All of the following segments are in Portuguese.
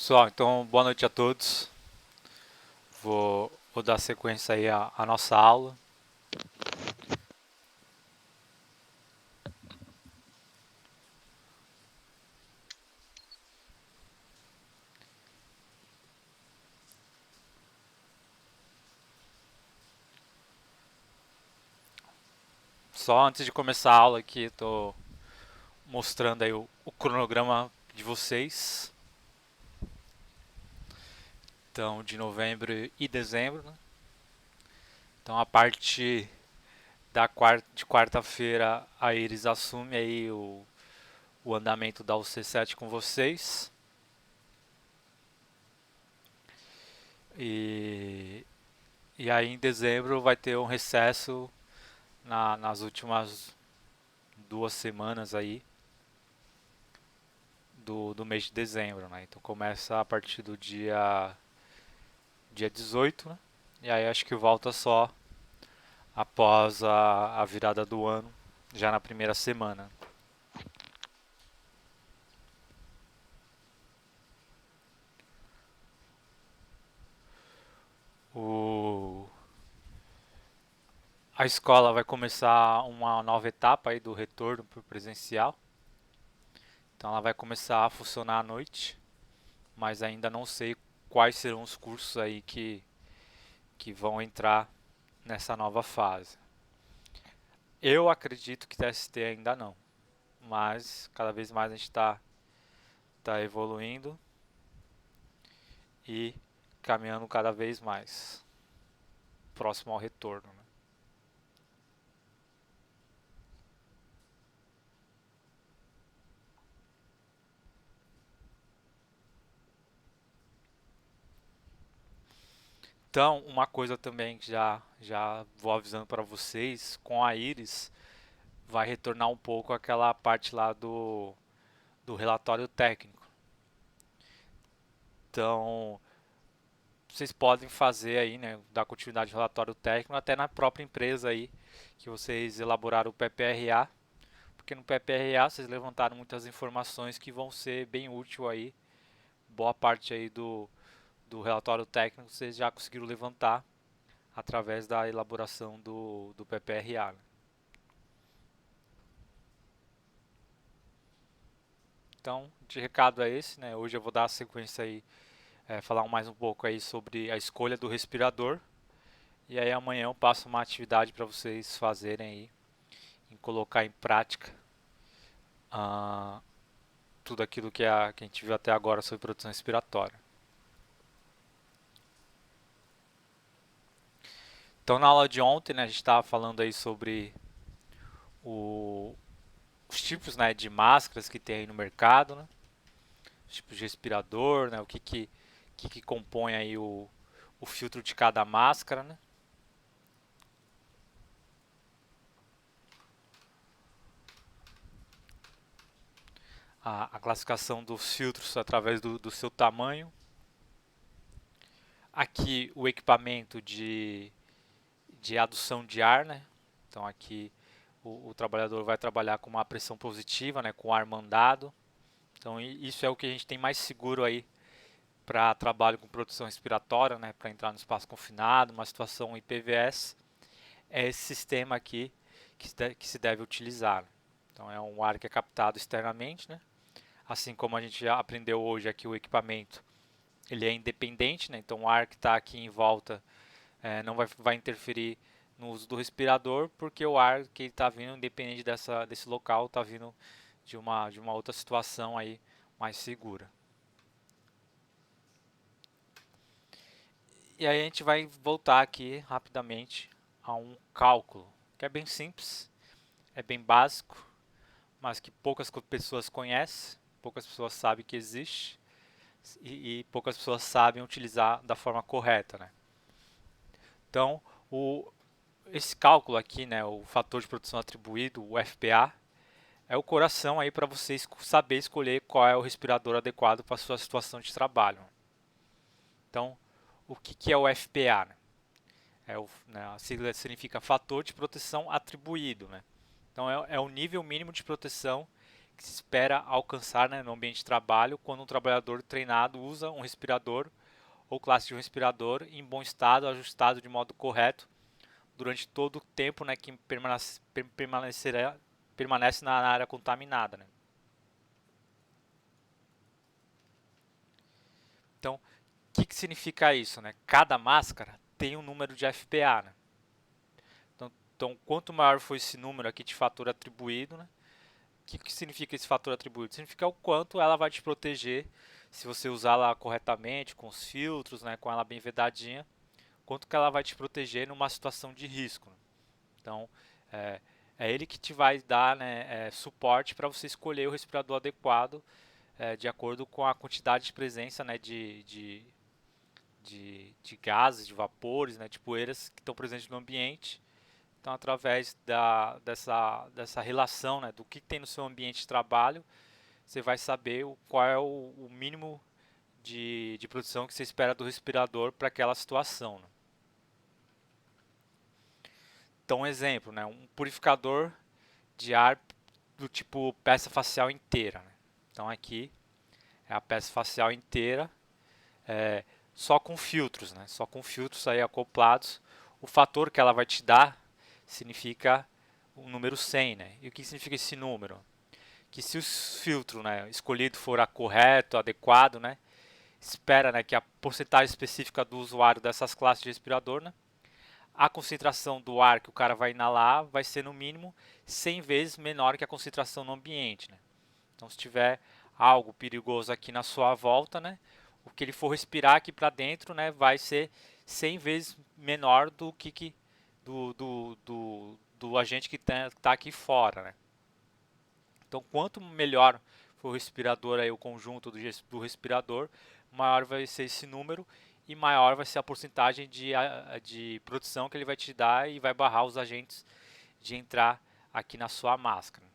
Pessoal, então boa noite a todos. Vou dar sequência aí à nossa aula. Só antes de começar a aula aqui, estou mostrando aí o cronograma de vocês. Então, de novembro e dezembro, né? Então, a parte de quarta-feira, a Iris assume aí o andamento da UC7 com vocês. E, e aí, em dezembro, vai ter um recesso nas últimas 2 semanas aí do mês de dezembro, né? Então começa a partir do dia 18, né? E aí acho que volta só após a virada do ano, já na primeira semana. O, a escola vai começar uma nova etapa aí do retorno para o presencial. Então ela vai começar a funcionar à noite, mas ainda não sei quais serão os cursos aí que vão entrar nessa nova fase. Eu acredito que TST ainda não, mas cada vez mais a gente está evoluindo e caminhando cada vez mais próximo ao retorno. Né? Então, uma coisa também que já vou avisando para vocês, com a Iris vai retornar um pouco aquela parte lá do relatório técnico. Então, vocês podem fazer aí, né, dar continuidade ao relatório técnico até na própria empresa aí que vocês elaboraram o PPRA, porque no PPRA vocês levantaram muitas informações que vão ser bem útil aí. Boa parte aí do relatório técnico vocês já conseguiram levantar através da elaboração do PPRA. Né? Então, de recado é esse, né? Hoje eu vou dar a sequência aí, falar mais um pouco aí sobre a escolha do respirador. E aí amanhã eu passo uma atividade para vocês fazerem aí, em colocar em prática ah, tudo aquilo que a gente viu até agora sobre produção respiratória. Então na aula de ontem, né, a gente estava falando aí sobre o, os tipos, né, de máscaras que tem aí no mercado, né, os tipos de respirador, né, o que compõe aí o filtro de cada máscara, né. A classificação dos filtros através do seu tamanho. Aqui o equipamento de adução de ar, né? Então aqui o trabalhador vai trabalhar com uma pressão positiva, né? Com ar mandado. Então isso é o que a gente tem mais seguro aí para trabalho com produção respiratória, né? Para entrar no espaço confinado, uma situação IPVS. É esse sistema aqui que se deve utilizar. Então é um ar que é captado externamente, né? Assim como a gente já aprendeu hoje aqui, o equipamento ele é independente, né? Então o ar que está aqui em volta não vai interferir no uso do respirador, porque o ar que está vindo, independente desse local, está vindo de uma outra situação aí mais segura. E aí a gente vai voltar aqui rapidamente a um cálculo, que é bem simples, é bem básico, mas que poucas pessoas conhecem, poucas pessoas sabem que existe e poucas pessoas sabem utilizar da forma correta, né? Então, esse cálculo aqui, né, o fator de produção atribuído, o FPA, é o coração aí para você saber escolher qual é o respirador adequado para a sua situação de trabalho. Então, o que é o FPA? Né? A sigla significa fator de proteção atribuído. Né? Então, é o nível mínimo de proteção que se espera alcançar, né, no ambiente de trabalho quando um trabalhador treinado usa um respirador ou classe de um respirador em bom estado, ajustado de modo correto durante todo o tempo, né, que permanece na área contaminada, né. Então, o que significa isso, né? Cada máscara tem um número de FPA, né? Então, quanto maior for esse número aqui de fator atribuído, né? O que significa esse fator atribuído? Significa o quanto ela vai te proteger se você usá-la corretamente, com os filtros, né, com ela bem vedadinha, quanto que ela vai te proteger numa situação de risco, né? Então, é, é ele que te vai dar, né, suporte para você escolher o respirador adequado de acordo com a quantidade de presença, né, de gases, de vapores, né, de poeiras que estão presentes no ambiente. Então, através dessa relação, né, do que tem no seu ambiente de trabalho, você vai saber qual é o mínimo de produção que você espera do respirador para aquela situação, né? Então, um exemplo, né, um purificador de ar do tipo peça facial inteira, né? Então, aqui é a peça facial inteira, é, só com filtros, né? Só com filtros aí acoplados. O fator que ela vai te dar significa o número 100, né? E o que significa esse número? Que se o filtro, né, escolhido for correto, adequado, né, espera, né, que a porcentagem específica do usuário dessas classes de respirador, né, a concentração do ar que o cara vai inalar vai ser no mínimo 100 vezes menor que a concentração no ambiente, né? Então, se tiver algo perigoso aqui na sua volta, né, o que ele for respirar aqui para dentro, né, vai ser 100 vezes menor do agente que está aqui fora, né? Então, quanto melhor for o respirador, aí, o conjunto do respirador, maior vai ser esse número e maior vai ser a porcentagem de produção que ele vai te dar e vai barrar os agentes de entrar aqui na sua máscara.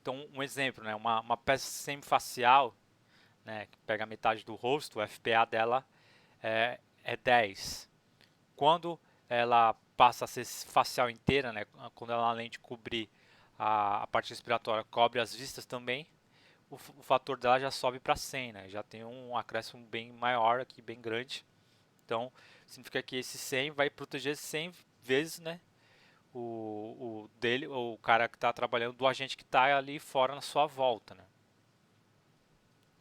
Então, um exemplo, né, uma peça semifacial, né, que pega metade do rosto, o FPA dela é 10. Quando ela passa a ser facial inteira, né, quando ela, além de cobrir a parte respiratória, cobre as vistas também, o fator dela já sobe para 100, né, já tem um acréscimo bem maior aqui, bem grande. Então, significa que esse 100 vai proteger 100 vezes, né, o cara que está trabalhando, do agente que está ali fora na sua volta, né.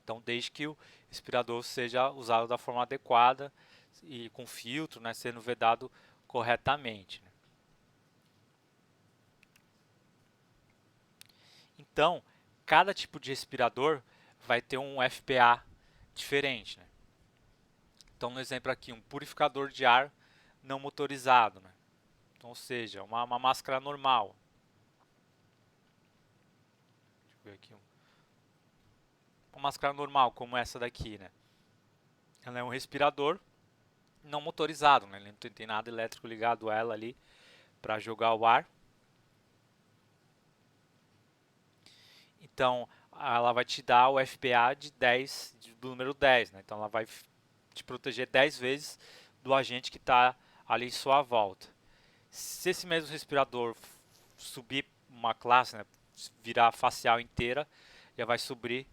Então, desde que o respirador seja usado da forma adequada e com filtro, né, sendo vedado corretamente, né. Então, cada tipo de respirador vai ter um FPA diferente, né. Então, no exemplo aqui, um purificador de ar não motorizado, né. Então, ou seja, uma máscara normal. Deixa eu ver aqui. Uma máscara normal, como essa daqui, né. Ela é um respirador não motorizado, né. Ele não tem nada elétrico ligado a ela ali para jogar o ar. Então, ela vai te dar o FPA de 10, do número 10, né? Então, ela vai te proteger 10 vezes do agente que está ali em sua volta. Se esse mesmo respirador subir uma classe, né, virar facial inteira, já vai subir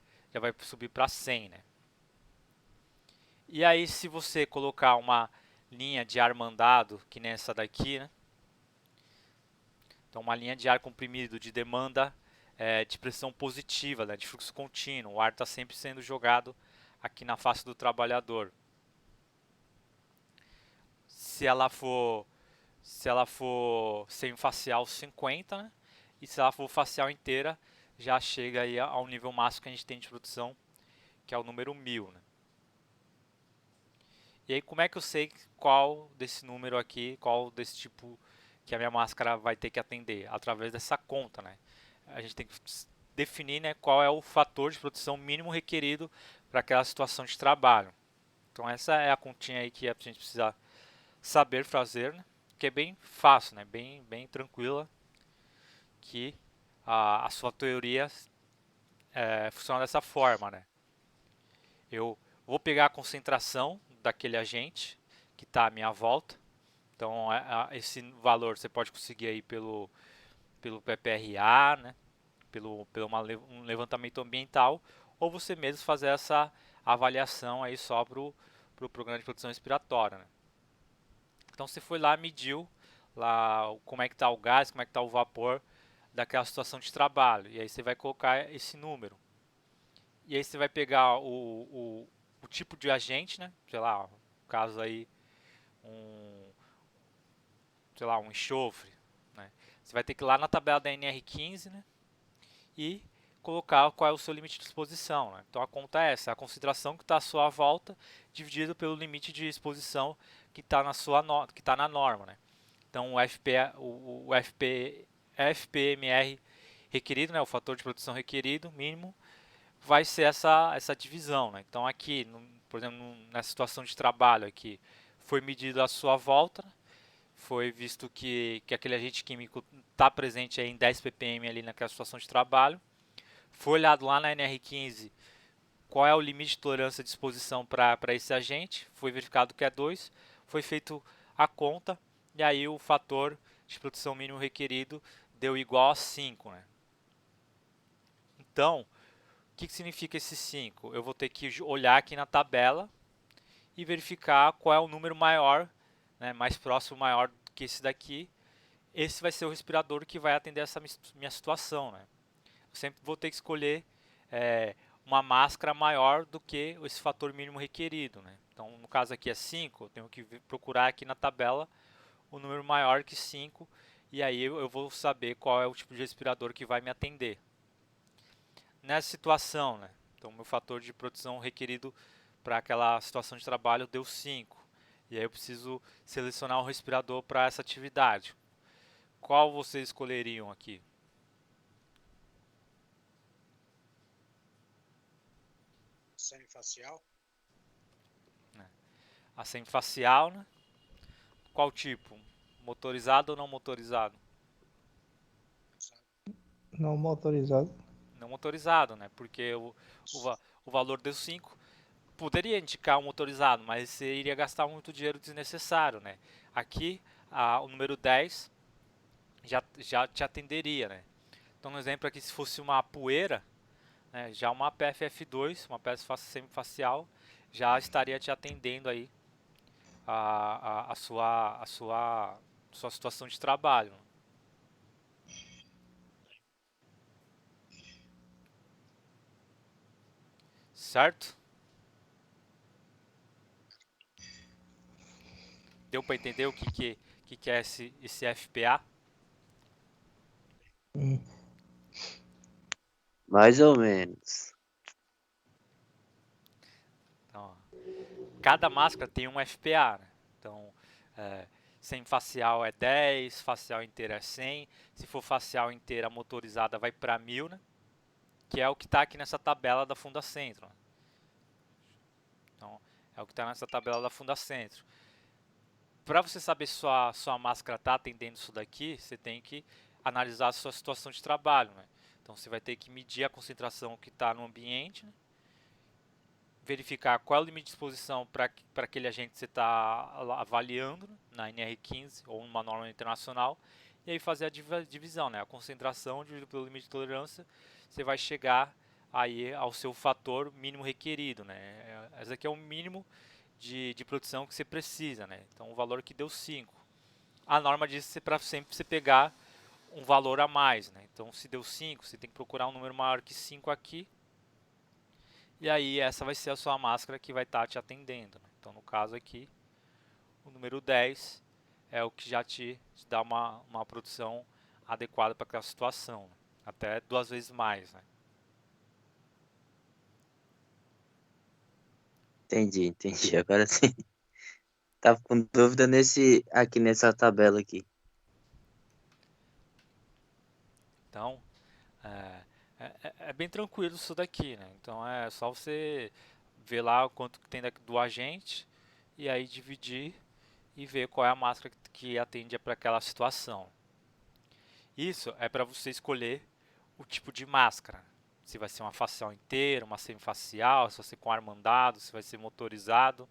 para 100, né? E aí, se você colocar uma linha de ar mandado, que nem essa daqui, né? Então, uma linha de ar comprimido de demanda de pressão positiva, né, de fluxo contínuo. O ar está sempre sendo jogado aqui na face do trabalhador. Se ela for semifacial 50, né, e se ela for facial inteira, já chega aí ao nível máximo que a gente tem de produção, que é o número 1000, né. E aí, como é que eu sei qual desse número aqui, qual desse tipo que a minha máscara vai ter que atender? Através dessa conta, né? A gente tem que definir, né, qual é o fator de produção mínimo requerido para aquela situação de trabalho. Então, essa é a continha aí que a gente precisa saber fazer, né? Que é bem fácil, né? Bem tranquila, que a sua teoria funciona dessa forma, né? Eu vou pegar a concentração daquele agente que está à minha volta. Então, esse valor você pode conseguir aí pelo PPRA, né? um levantamento ambiental, ou você mesmo fazer essa avaliação aí só para o programa de proteção respiratória, né? Então você foi lá, mediu lá como é que está o gás, como é que está o vapor daquela situação de trabalho, e aí você vai colocar esse número. E aí você vai pegar o tipo de agente, né? Sei lá, no caso aí, um, sei lá, um enxofre, né? Você vai ter que ir lá na tabela da NR15, né? E colocar qual é o seu limite de exposição, né? Então a conta é essa, a concentração que está à sua volta dividido pelo limite de exposição que está que tá na norma, né? Então o FPMR requerido, né? O fator de produção requerido mínimo vai ser essa divisão, né? Então aqui, por exemplo, nessa situação de trabalho aqui, foi medido a sua volta, foi visto que aquele agente químico está presente aí em 10 ppm ali naquela situação de trabalho, foi olhado lá na NR15 qual é o limite de tolerância de exposição para esse agente, foi verificado que é 2, foi feito a conta e aí o fator de produção mínimo requerido deu igual a 5, né? Então, o que significa esse 5? Eu vou ter que olhar aqui na tabela e verificar qual é o número maior, né, mais próximo, maior que esse daqui. Esse vai ser o respirador que vai atender essa minha situação, né? Eu sempre vou ter que escolher uma máscara maior do que esse fator mínimo requerido, né? Então, no caso aqui é 5, eu tenho que procurar aqui na tabela o número maior que 5 e aí eu vou saber qual é o tipo de respirador que vai me atender. Nessa situação, né? Então, meu fator de produção requerido para aquela situação de trabalho deu 5. E aí eu preciso selecionar um respirador para essa atividade. Qual vocês escolheriam aqui? Semifacial? A semifacial, né? Qual tipo? Motorizado ou não motorizado? Não motorizado. Não motorizado, né? Porque o valor deu 5. Poderia indicar um motorizado, mas você iria gastar muito dinheiro desnecessário, né? Aqui, o número 10 já te atenderia, né? Então, no exemplo aqui, se fosse uma poeira, né, já uma PFF2, uma peça semifacial, já estaria te atendendo aí a sua situação de trabalho. Certo? Deu para entender o que é esse FPA? Hum. Mais ou menos. Então, ó, cada máscara tem um FPA, né? Então, semifacial é 10, facial inteira é 100. Se for facial inteira motorizada, vai para 1000, né? Que é o que está aqui nessa tabela da Fundacentro. Né? Então, é o que está nessa tabela da Fundacentro. Para você saber se sua máscara está atendendo isso daqui, você tem que analisar a sua situação de trabalho. Né? Então, você vai ter que medir a concentração que está no ambiente, né? Verificar qual é o limite de exposição para aquele agente que você está avaliando, né? Na NR15 ou numa norma internacional, e aí fazer a divisão, né? A concentração dividido pelo limite de tolerância, você vai chegar aí ao seu fator mínimo requerido, né? Esse aqui é o mínimo de produção que você precisa, né? Então o valor que deu 5. A norma diz que para sempre você pegar um valor a mais, né? Então se deu 5, você tem que procurar um número maior que 5 aqui. E aí essa vai ser a sua máscara que vai estar te atendendo, né? Então no caso aqui, o número 10 é o que já te dá uma produção adequada para aquela situação, né? Até 2 vezes mais, né? Entendi. Agora sim. Tava com dúvida aqui nessa tabela aqui. Então é bem tranquilo isso daqui, né? Então é só você ver lá o quanto que tem do agente e aí dividir e ver qual é a máscara que atende para aquela situação. Isso é para você escolher o tipo de máscara. Se vai ser uma facial inteira, uma semifacial, se vai ser com ar mandado, se vai ser motorizado.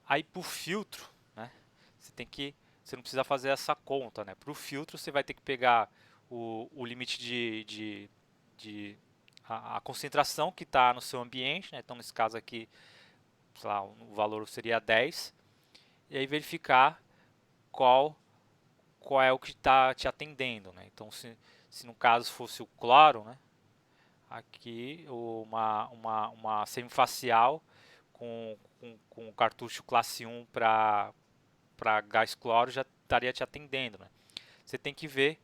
Aí por filtro, né? Você não precisa fazer essa conta, né? Para o filtro você vai ter que pegar o limite a concentração que está no seu ambiente, né? Então nesse caso aqui, sei lá, o valor seria 10, e aí verificar qual é o que está te atendendo, né? Então se no caso fosse o cloro, né? Aqui uma semifacial com o cartucho classe 1 para gás cloro já estaria te atendendo, né? Você tem que ver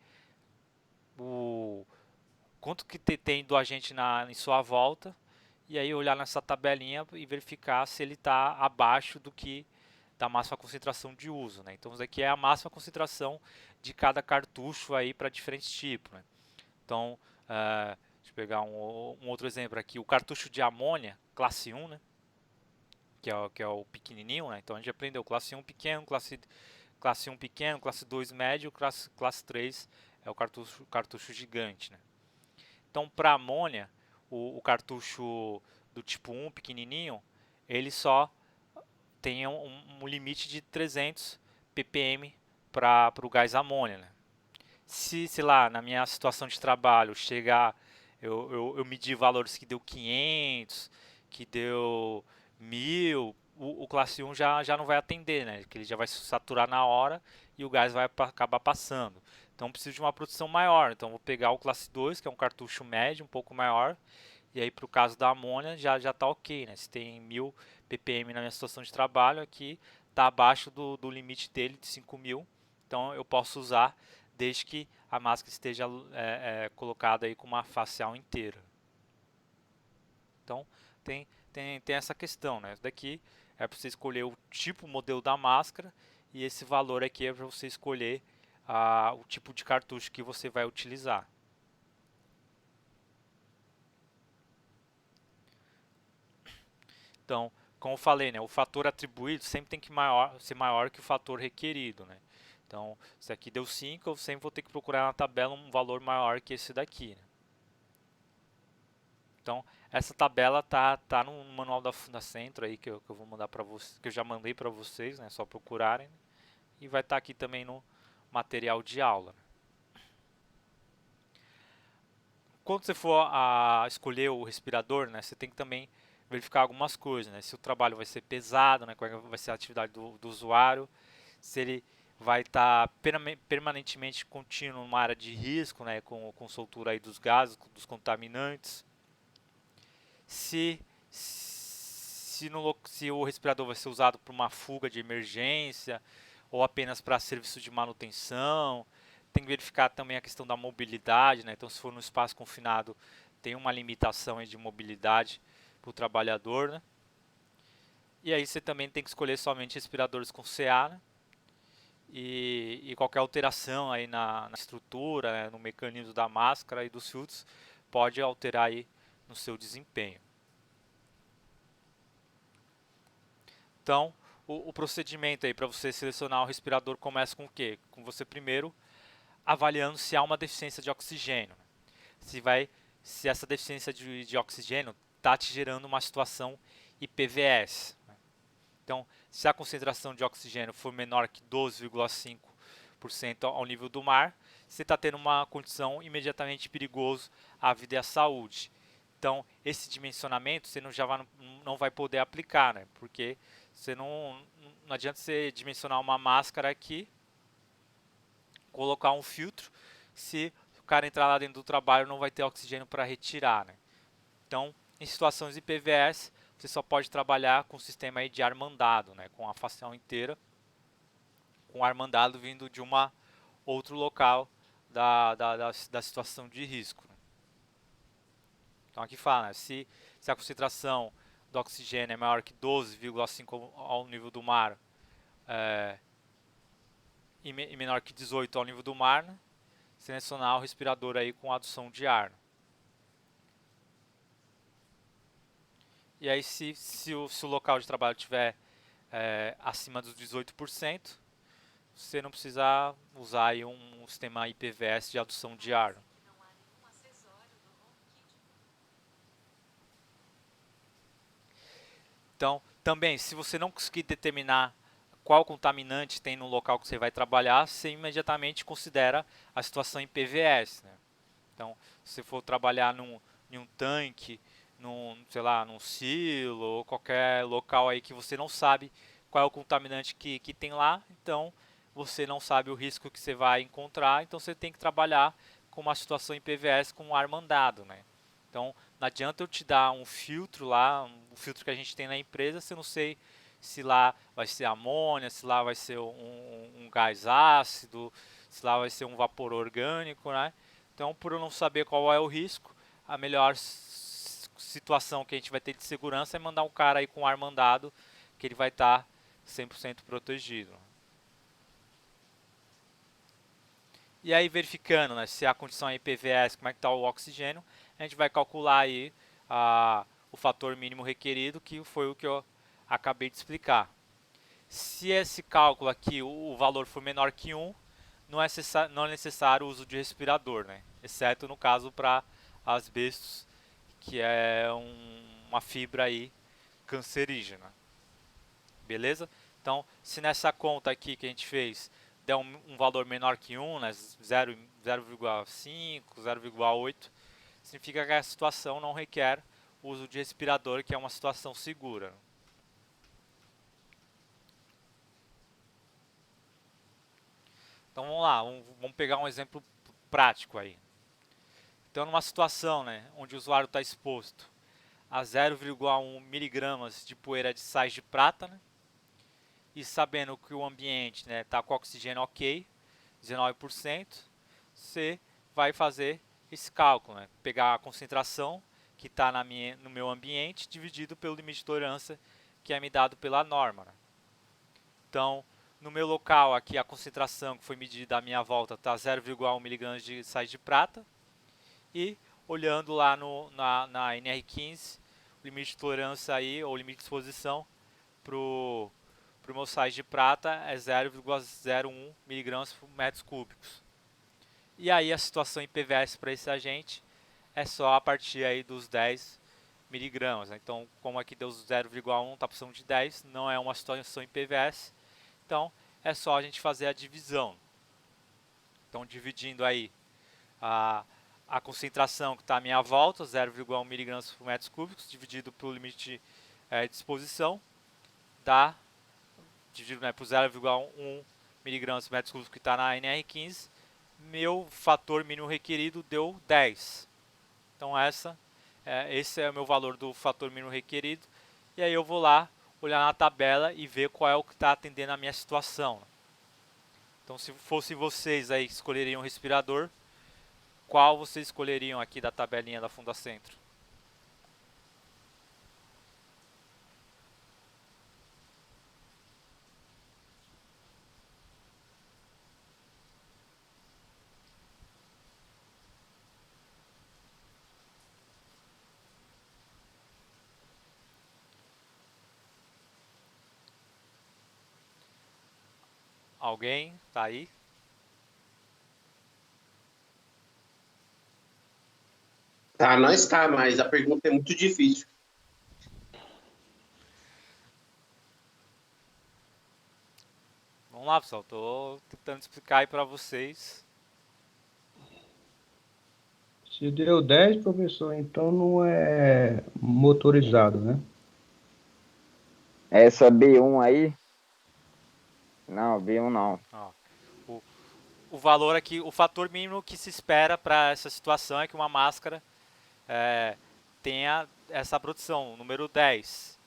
o quanto que tem do agente em sua volta e aí olhar nessa tabelinha e verificar se ele está abaixo do que da máxima concentração de uso, né? Então isso aqui é a máxima concentração de cada cartucho aí para diferentes tipos, né? Então, deixa eu pegar um outro exemplo aqui, o cartucho de amônia classe 1, né? Que é o pequenininho, né? Então a gente aprendeu classe 1 pequeno, classe 1 pequeno, classe 2 médio, classe 3 é o cartucho gigante, né? Então, para amônia, o cartucho do tipo 1 pequenininho, ele só tem um limite de 300 ppm para o gás amônia, né? Se, sei lá, na minha situação de trabalho, chegar, eu medir valores que deu 500, que deu 1000, o classe 1 já não vai atender, né? Que ele já vai se saturar na hora e o gás vai acabar passando. Então preciso de uma produção maior. Então vou pegar o classe 2, que é um cartucho médio, um pouco maior. E aí para o caso da amônia já está ok, né? Se tem 1000 ppm na minha situação de trabalho, aqui está abaixo do limite dele de 5000. Então eu posso usar desde que a máscara esteja colocada aí com uma facial inteira. Então tem essa questão, né? Daqui é para você escolher o tipo, o modelo da máscara e esse valor aqui é para você escolher o tipo de cartucho que você vai utilizar. Então, como eu falei, né, o fator atribuído sempre tem que ser maior que o fator requerido, né? Então, se aqui deu 5, eu sempre vou ter que procurar na tabela um valor maior que esse daqui, né? Então, essa tabela tá no manual da Fundacentro aí que eu vou mandar para vocês, que eu já mandei para vocês, né? Só procurarem, né? E vai estar aqui também no material de aula. Quando você for a escolher o respirador, né? Você tem que também verificar algumas coisas, né? Se o trabalho vai ser pesado, né? Qual vai ser a atividade do usuário, se ele vai estar permanentemente contínuo numa área de risco, né? Com soltura aí dos gases, dos contaminantes. Se o respirador vai ser usado para uma fuga de emergência ou apenas para serviço de manutenção. Tem que verificar também a questão da mobilidade, né? Então, se for no espaço confinado, tem uma limitação aí de mobilidade para o trabalhador, né? E aí você também tem que escolher somente respiradores com CA, né? E qualquer alteração aí na estrutura, né? No mecanismo da máscara e dos filtros pode alterar aí no seu desempenho. Então, o procedimento aí para você selecionar o respirador começa com o quê? Com você primeiro avaliando se há uma deficiência de oxigênio. Se essa deficiência de oxigênio está te gerando uma situação IPVS. Então, se a concentração de oxigênio for menor que 12,5% ao nível do mar, você está tendo uma condição imediatamente perigosa à vida e à saúde. Então, esse dimensionamento você não vai poder aplicar, né? Porque você não adianta você dimensionar uma máscara aqui, colocar um filtro, se o cara entrar lá dentro do trabalho não vai ter oxigênio para retirar, né? Então, em situações de IPVS, você só pode trabalhar com o sistema aí de ar mandado, né? Com a facial inteira, com ar mandado vindo de outro local da situação de risco. Né? Então aqui fala, né? se a concentração do oxigênio é maior que 12,5 ao nível do mar e menor que 18 ao nível do mar, né? Selecionar o respirador aí com adução de ar. E aí se o local de trabalho estiver acima dos 18%, você não precisa usar aí um sistema IPVS de adução de ar. Então, também, se você não conseguir determinar qual contaminante tem no local que você vai trabalhar, você imediatamente considera a situação em PVS, né? Então, se você for trabalhar em um tanque, sei lá, num silo ou qualquer local aí que você não sabe qual é o contaminante que tem lá, então você não sabe o risco que você vai encontrar, então você tem que trabalhar com uma situação em PVS com ar mandado, né? Então, não adianta eu te dar um filtro lá, um filtro que a gente tem na empresa, se eu não sei se lá vai ser amônia, se lá vai ser um gás ácido, se lá vai ser um vapor orgânico, né? Então, por eu não saber qual é o risco, a melhor situação que a gente vai ter de segurança é mandar um cara aí com ar mandado, que ele vai estar 100% protegido. E aí, verificando, né, se a condição é IPVS, como é que está o oxigênio, a gente vai calcular aí o fator mínimo requerido, que foi o que eu acabei de explicar. Se esse cálculo aqui, o valor for menor que 1, não é necessário o uso de respirador, né? Exceto no caso para asbestos, que é uma fibra aí cancerígena. Beleza? Então, se nessa conta aqui que a gente fez der um valor menor que 1, né, 0,5, 0,8, significa que a situação não requer o uso de respirador, que é uma situação segura. Então vamos lá, vamos pegar um exemplo prático aí. Então numa situação, né, onde o usuário está exposto a 0,1 miligramas de poeira de sais de prata, né, e sabendo que o ambiente está com oxigênio ok, 19%, você vai fazer esse cálculo, né, pegar a concentração que está no meu ambiente dividido pelo limite de tolerância que é me dado pela norma. Né. Então, no meu local aqui, a concentração que foi medida à minha volta está 0,1 mg de sais de prata. E olhando lá na NR15, o limite de tolerância aí, ou limite de exposição para o meu sais de prata é 0,01 mg por metros cúbicos. E aí a situação em PVS para esse agente é só a partir aí dos 10 miligramas. Né? Então, como aqui deu 0,1, está precisando de 10, não é uma situação em PVS. Então, é só a gente fazer a divisão. Então, dividindo aí a concentração que está à minha volta, 0,1 mg por metros cúbicos, dividido pelo limite de exposição, dá, dividido por 0,1 mg por metros cúbicos que está na NR15, meu fator mínimo requerido deu 10. Então, esse é o meu valor do fator mínimo requerido. E aí eu vou lá, olhar na tabela e ver qual é o que está atendendo a minha situação. Então, se fosse vocês aí que escolheriam um respirador, qual vocês escolheriam aqui da tabelinha da Fundacentro? Alguém? Tá aí? Tá, não está, mas a pergunta é muito difícil. Vamos lá, pessoal. Tô tentando explicar aí para vocês. Se deu 10, professor, então não é motorizado, né? Essa B1 aí? Não, B1 não. Ó, o valor aqui, o fator mínimo que se espera para essa situação é que uma máscara tenha essa produção, o número 10.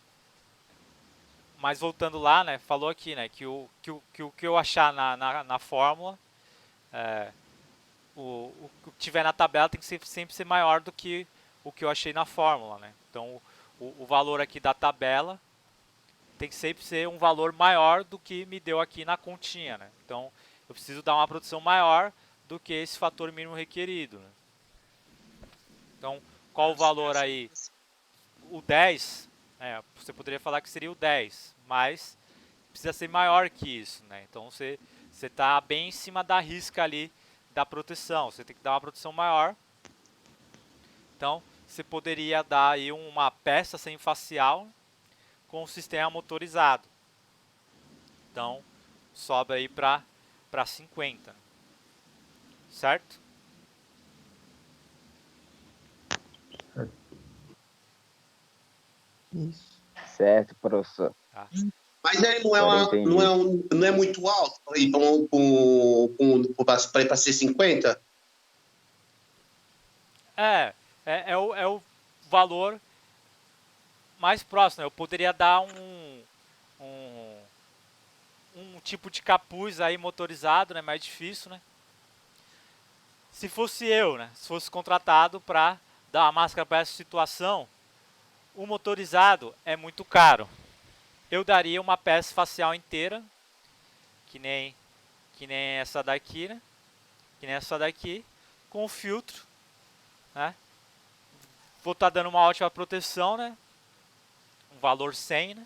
Mas voltando lá, né, falou aqui, né, que o que eu achar na fórmula, o que tiver na tabela tem que sempre ser maior do que o que eu achei na fórmula, né? Então, o valor aqui da tabela tem que sempre ser um valor maior do que me deu aqui na continha, né? Então, eu preciso dar uma produção maior do que esse fator mínimo requerido. Né? Então, qual o valor aí? O 10, você poderia falar que seria o 10, mas precisa ser maior que isso, né? Então, você está bem em cima da risca ali da proteção, você tem que dar uma proteção maior. Então, você poderia dar aí uma peça sem facial com um sistema motorizado. Então, sobra aí para 50, certo? Isso. Certo, professor. Tá? Mas ele não é, Agora eu entendi. não é muito alto para ir para ser 50? É o valor mais próximo. Eu poderia dar um, um tipo de capuz aí motorizado, né? Mais difícil, né? Se fosse eu, né? Se fosse contratado para dar uma máscara para essa situação, o motorizado é muito caro. Eu daria uma peça facial inteira, que nem essa daqui, né? Que nem essa daqui, com filtro, né? Vou estar dando uma ótima proteção, né? Um valor 100, né?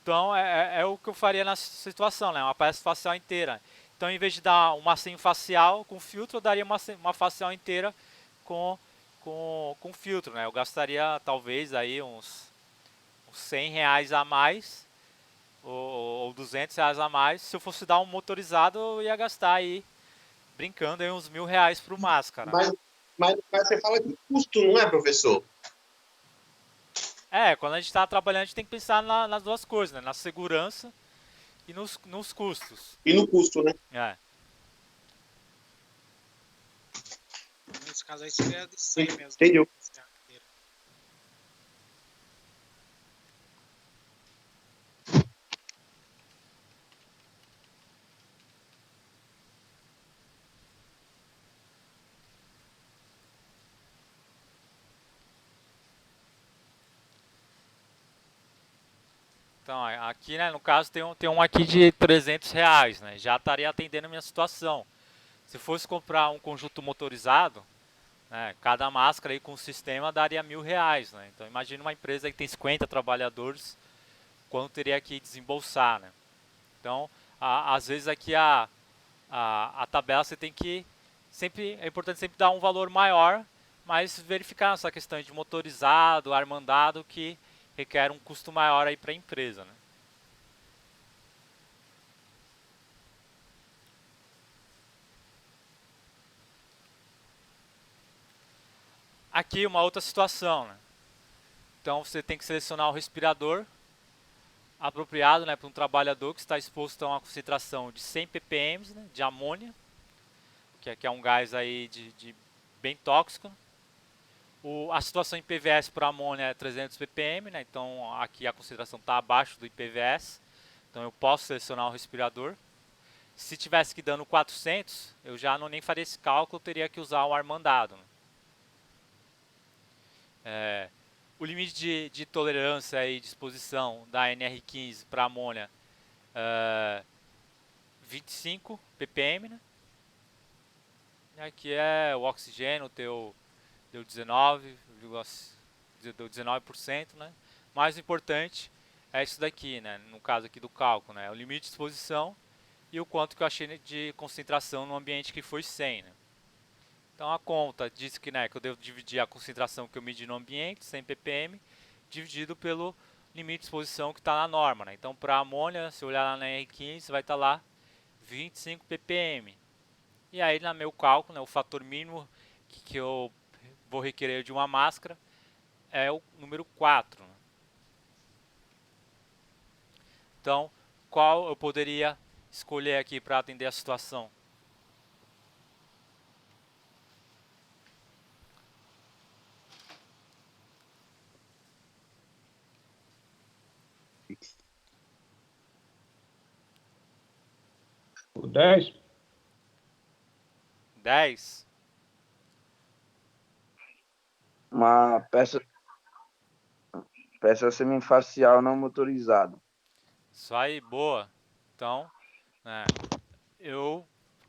Então é o que eu faria nessa situação, né? Uma peça facial inteira. Então, em vez de dar uma massinha facial com filtro, eu daria uma facial inteira com filtro, né? Eu gastaria talvez aí uns 100 reais a mais ou 200 reais a mais. Se eu fosse dar um motorizado, eu ia gastar aí, brincando, aí uns R$ 1.000 pro máscara. Mas você fala de custo, não é, professor? Quando a gente está trabalhando, a gente tem que pensar nas duas coisas, né? Na segurança e nos custos. E no custo, né? É. Nesse caso aí seria de 100 mesmo. Entendeu? Então, aqui, né, no caso, tem um aqui de R$ 300, né? Já estaria atendendo a minha situação. Se fosse comprar um conjunto motorizado, né, cada máscara aí com o sistema daria R$ 1.000, né? Então, imagina uma empresa que tem 50 trabalhadores, quanto teria que desembolsar, né? Então, às vezes aqui a tabela você tem que é importante sempre dar um valor maior, mas verificar essa questão de motorizado, armandado, que requer um custo maior aí para a empresa, né? Aqui uma outra situação, né? Então você tem que selecionar o respirador apropriado, né, para um trabalhador que está exposto a uma concentração de 100 ppm, né, de amônia, que é um gás aí de bem tóxico. A situação em IPVS para amônia é 300 ppm, né, então aqui a concentração está abaixo do IPVS, então eu posso selecionar o respirador. Se tivesse que dando 400, eu já nem faria esse cálculo, eu teria que usar o armandado, né? O limite de tolerância e de exposição da NR15 para amônia 25 ppm, né? E aqui é o oxigênio, deu 19%, né? Mais importante é isso daqui, né? No caso aqui do cálculo, né? O limite de exposição e o quanto que eu achei de concentração no ambiente que foi 100, né? Então a conta diz que, né, que eu devo dividir a concentração que eu medi no ambiente, 100 ppm, dividido pelo limite de exposição que está na norma, né? Então para amônia, se eu olhar lá na R15, vai estar lá 25 ppm. E aí no meu cálculo, né, o fator mínimo que eu vou requerer de uma máscara é o número 4. Né? Então, qual eu poderia escolher aqui para atender a situação? O 10? 10? Uma peça semifacial não motorizada. Isso aí, boa. Então, né,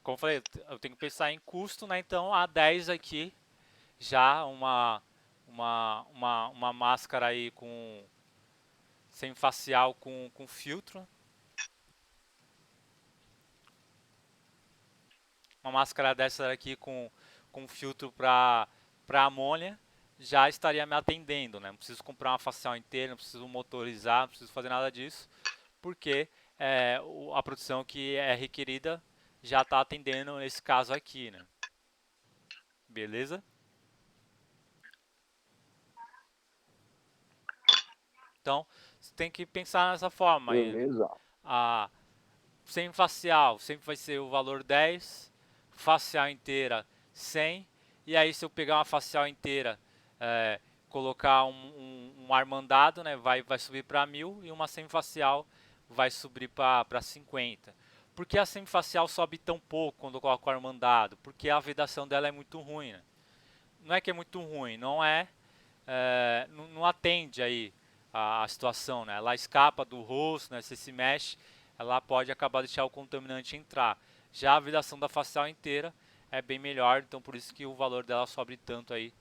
como eu falei, eu tenho que pensar em custo, né? Então a 10 aqui, já uma máscara aí semifacial com filtro. Uma máscara dessa aqui com filtro para amônia já estaria me atendendo, né? Não preciso comprar uma facial inteira, não preciso motorizar, não preciso fazer nada disso. porque a produção que é requerida já está atendendo nesse caso aqui, né? Beleza? Então, você tem que pensar nessa forma aí. Beleza. A semifacial sempre vai ser o valor 10, facial inteira 100, e aí se eu pegar uma facial inteira, colocar um armandado, né, vai subir para 1000, e uma semifacial vai subir para 50. Por que a semifacial sobe tão pouco quando eu coloco o armandado? Porque a vedação dela é muito ruim, né? Não é que é muito ruim, não atende aí a situação, né? Ela escapa do rosto, né? Se se mexe, ela pode acabar deixar o contaminante entrar. Já a vedação da facial inteira é bem melhor, então por isso que o valor dela sobe tanto aí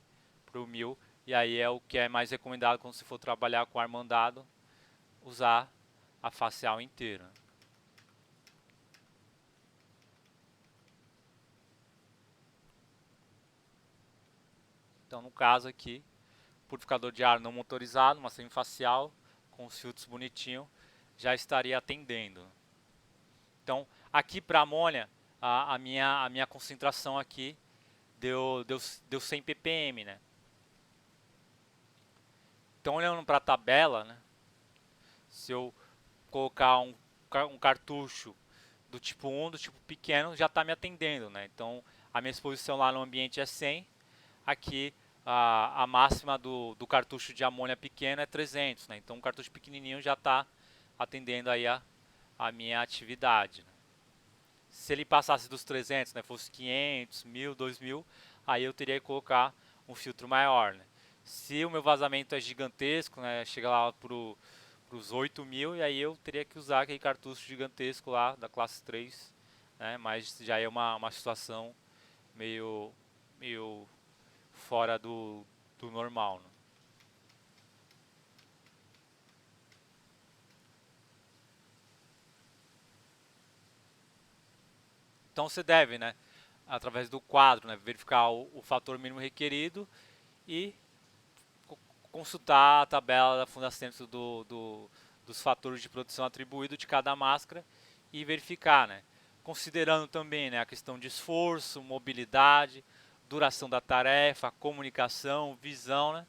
para o 1000. E aí é o que é mais recomendado quando se for trabalhar com armandado, usar a facial inteira. Então no caso aqui, purificador de ar não motorizado, uma semifacial, com os filtros bonitinhos, já estaria atendendo. Então, aqui para amônia, a minha concentração aqui deu 100 ppm, né? Então, olhando para a tabela, né, se eu colocar um cartucho do tipo 1, do tipo pequeno, já está me atendendo, né? Então, a minha exposição lá no ambiente é 100, aqui a máxima do cartucho de amônia pequeno é 300, né? Então, um cartucho pequenininho já está atendendo aí a minha atividade, né? Se ele passasse dos 300, né, fosse 500, 1000, 2000, aí eu teria que colocar um filtro maior, né? Se o meu vazamento é gigantesco, né, chega lá para os 8000, e aí eu teria que usar aquele cartucho gigantesco lá da classe 3, né, mas já é uma situação meio fora do normal, né? Então você deve, né, através do quadro, né, verificar o fator mínimo requerido e consultar a tabela da Fundacentro dos fatores de produção atribuído de cada máscara e verificar, né, considerando também, né, a questão de esforço, mobilidade, duração da tarefa, comunicação, visão, né.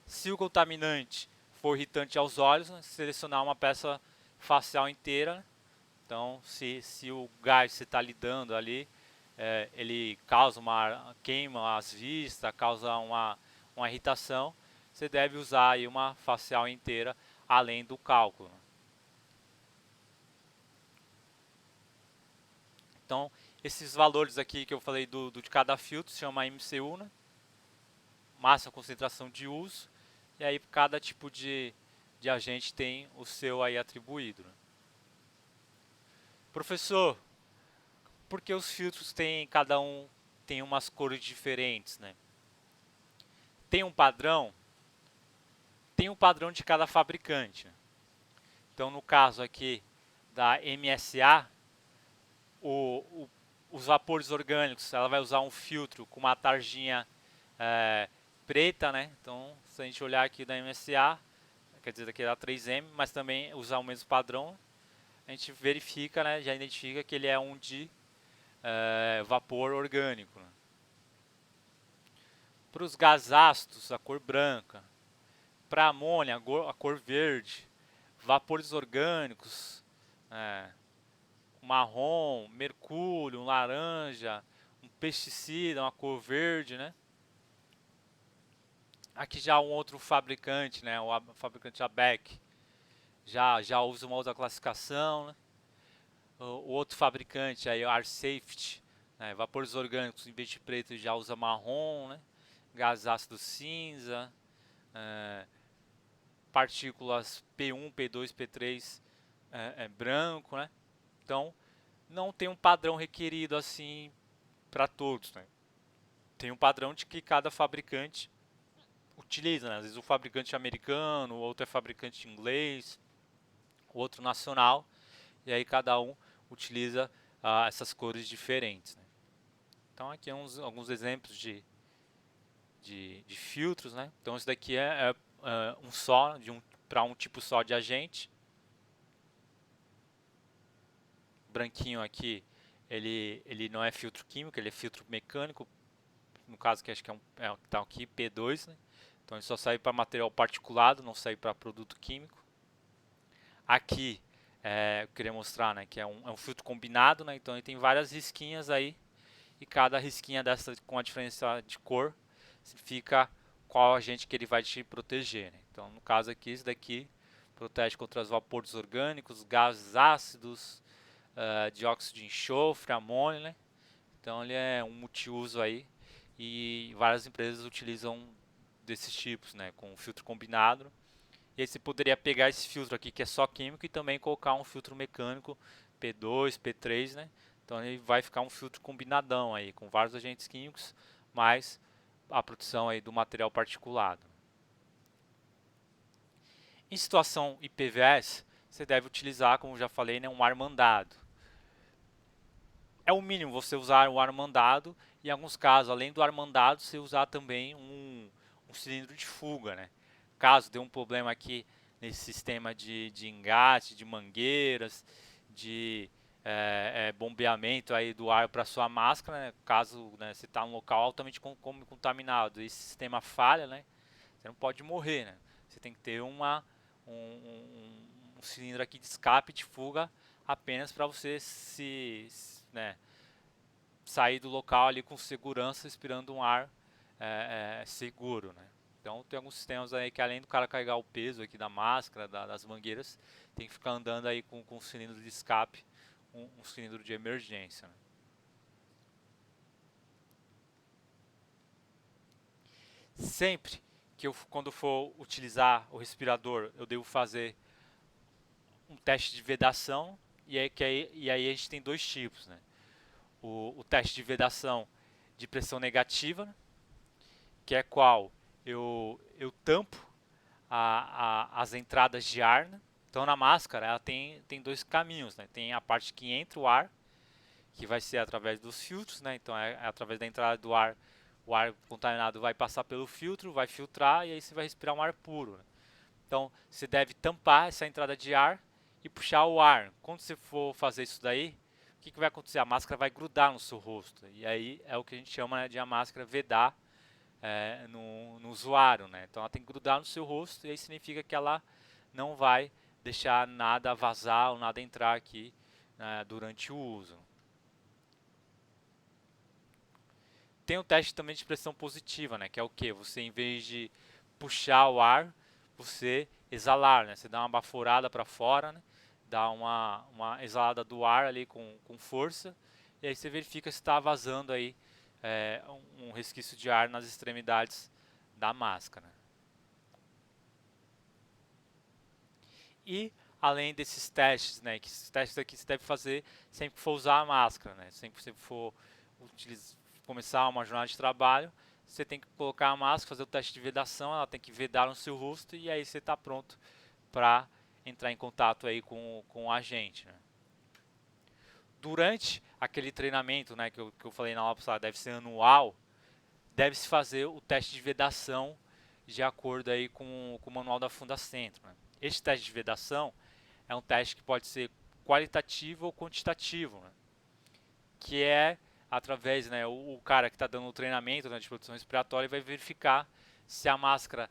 Se o contaminante for irritante aos olhos, né, selecionar uma peça facial inteira, né. Então, se o gás que você está lidando ali, ele causa queima as vistas, causa uma irritação, você deve usar aí uma facial inteira além do cálculo. Então, esses valores aqui que eu falei de cada filtro se chama MCU, né? Máxima concentração de uso, e aí cada tipo de agente tem o seu aí atribuído, né? Professor, por que os filtros cada um tem umas cores diferentes, né? Tem um padrão? Tem um padrão de cada fabricante. Então, no caso aqui da MSA, os vapores orgânicos, ela vai usar um filtro com uma tarjinha preta, né? Então, se a gente olhar aqui da MSA, quer dizer, daqui da 3M, mas também usar o mesmo padrão, a gente verifica, né? Já identifica que ele é um de vapor orgânico, né? Para os gás ácidos, a cor branca. Para amônia, a cor verde. Vapores orgânicos, marrom, mercúrio, um laranja, um pesticida, uma cor verde, né? Aqui já um outro fabricante, né? O fabricante ABEC já usa uma outra classificação, né? O outro fabricante aí, o AirSafety, né? Vapores orgânicos em vez de preto já usa marrom, né? Gás ácido cinza, partículas P1, P2, P3 branco, né? Então, não tem um padrão requerido assim para todos, né? Tem um padrão de que cada fabricante utiliza, né? Às vezes o fabricante é americano, o outro é fabricante inglês, o outro nacional, e aí cada um utiliza essas cores diferentes, né? Então aqui alguns exemplos de filtros, né? Então esse daqui é um só, para um tipo só de agente. branquinho aqui, ele não é filtro químico, ele é filtro mecânico, no caso que acho que tá aqui, P2, né? Então ele só serve para material particulado, não serve para produto químico. Aqui, eu queria mostrar, né, que é um filtro combinado, né? Então ele tem várias risquinhas aí, e cada risquinha dessa com a diferença de cor significa qual agente que ele vai te proteger, né? Então no caso aqui, esse daqui protege contra os vapores orgânicos, gases ácidos, dióxido de enxofre, amônio, né? Então ele é um multiuso aí, e várias empresas utilizam desses tipos, né, com filtro combinado. E aí você poderia pegar esse filtro aqui que é só químico e também colocar um filtro mecânico P2, P3, né? Então ele vai ficar um filtro combinadão aí, com vários agentes químicos, mais a proteção aí do material particulado. Em situação IPVS, você deve utilizar, como já falei, né, um ar mandado. É o mínimo você usar o ar mandado, e em alguns casos, além do ar mandado, você usar também um cilindro de fuga, né? Caso dê um problema aqui nesse sistema de engate, de mangueiras, de bombeamento aí do ar para sua máscara, né? Caso, né, você está em um local altamente contaminado e esse sistema falha, né? Você não pode morrer, né? Você tem que ter um cilindro aqui de escape, de fuga, apenas para você né, sair do local ali com segurança, respirando um ar seguro, né? Então tem alguns sistemas aí que, além do cara carregar o peso aqui da máscara, das mangueiras, tem que ficar andando aí com um cilindro de escape, um cilindro de emergência, né? Sempre que quando for utilizar o respirador, eu devo fazer um teste de vedação, e aí a gente tem dois tipos, né? O teste de vedação de pressão negativa, né? Que é qual eu tampo as entradas de ar, né? Então na máscara ela tem dois caminhos, né? Tem a parte que entra o ar, que vai ser através dos filtros, né? Então é através da entrada do ar, o ar contaminado vai passar pelo filtro, vai filtrar, e aí você vai respirar um ar puro, né? Então você deve tampar essa entrada de ar e puxar o ar. Quando você for fazer isso daí, o que vai acontecer? A máscara vai grudar no seu rosto, e aí é o que a gente chama, né, de a máscara vedar no usuário, né? Então ela tem que grudar no seu rosto, e aí significa que ela não vai deixar nada vazar ou nada entrar aqui, né, durante o uso. Tem o teste também de pressão positiva, né? Que é o que? Você, em vez de puxar o ar, você exalar, né? Você dá uma baforada para fora, né? Dá uma exalada do ar ali com força, e aí você verifica se está vazando aí um resquício de ar nas extremidades da máscara. E além desses testes, né, que esses testes aqui você deve fazer sempre que for usar a máscara, né, sempre que você for começar uma jornada de trabalho, você tem que colocar a máscara, fazer o teste de vedação, ela tem que vedar no seu rosto, e aí você está pronto para entrar em contato aí com o agente, né. Durante aquele treinamento, né, que eu falei na aula passada, deve ser anual, deve-se fazer o teste de vedação de acordo aí com o manual da Fundacentro, né. Este teste de vedação é um teste que pode ser qualitativo ou quantitativo, né, que é através, né, o cara que está dando o treinamento, né, de proteção respiratória vai verificar se a máscara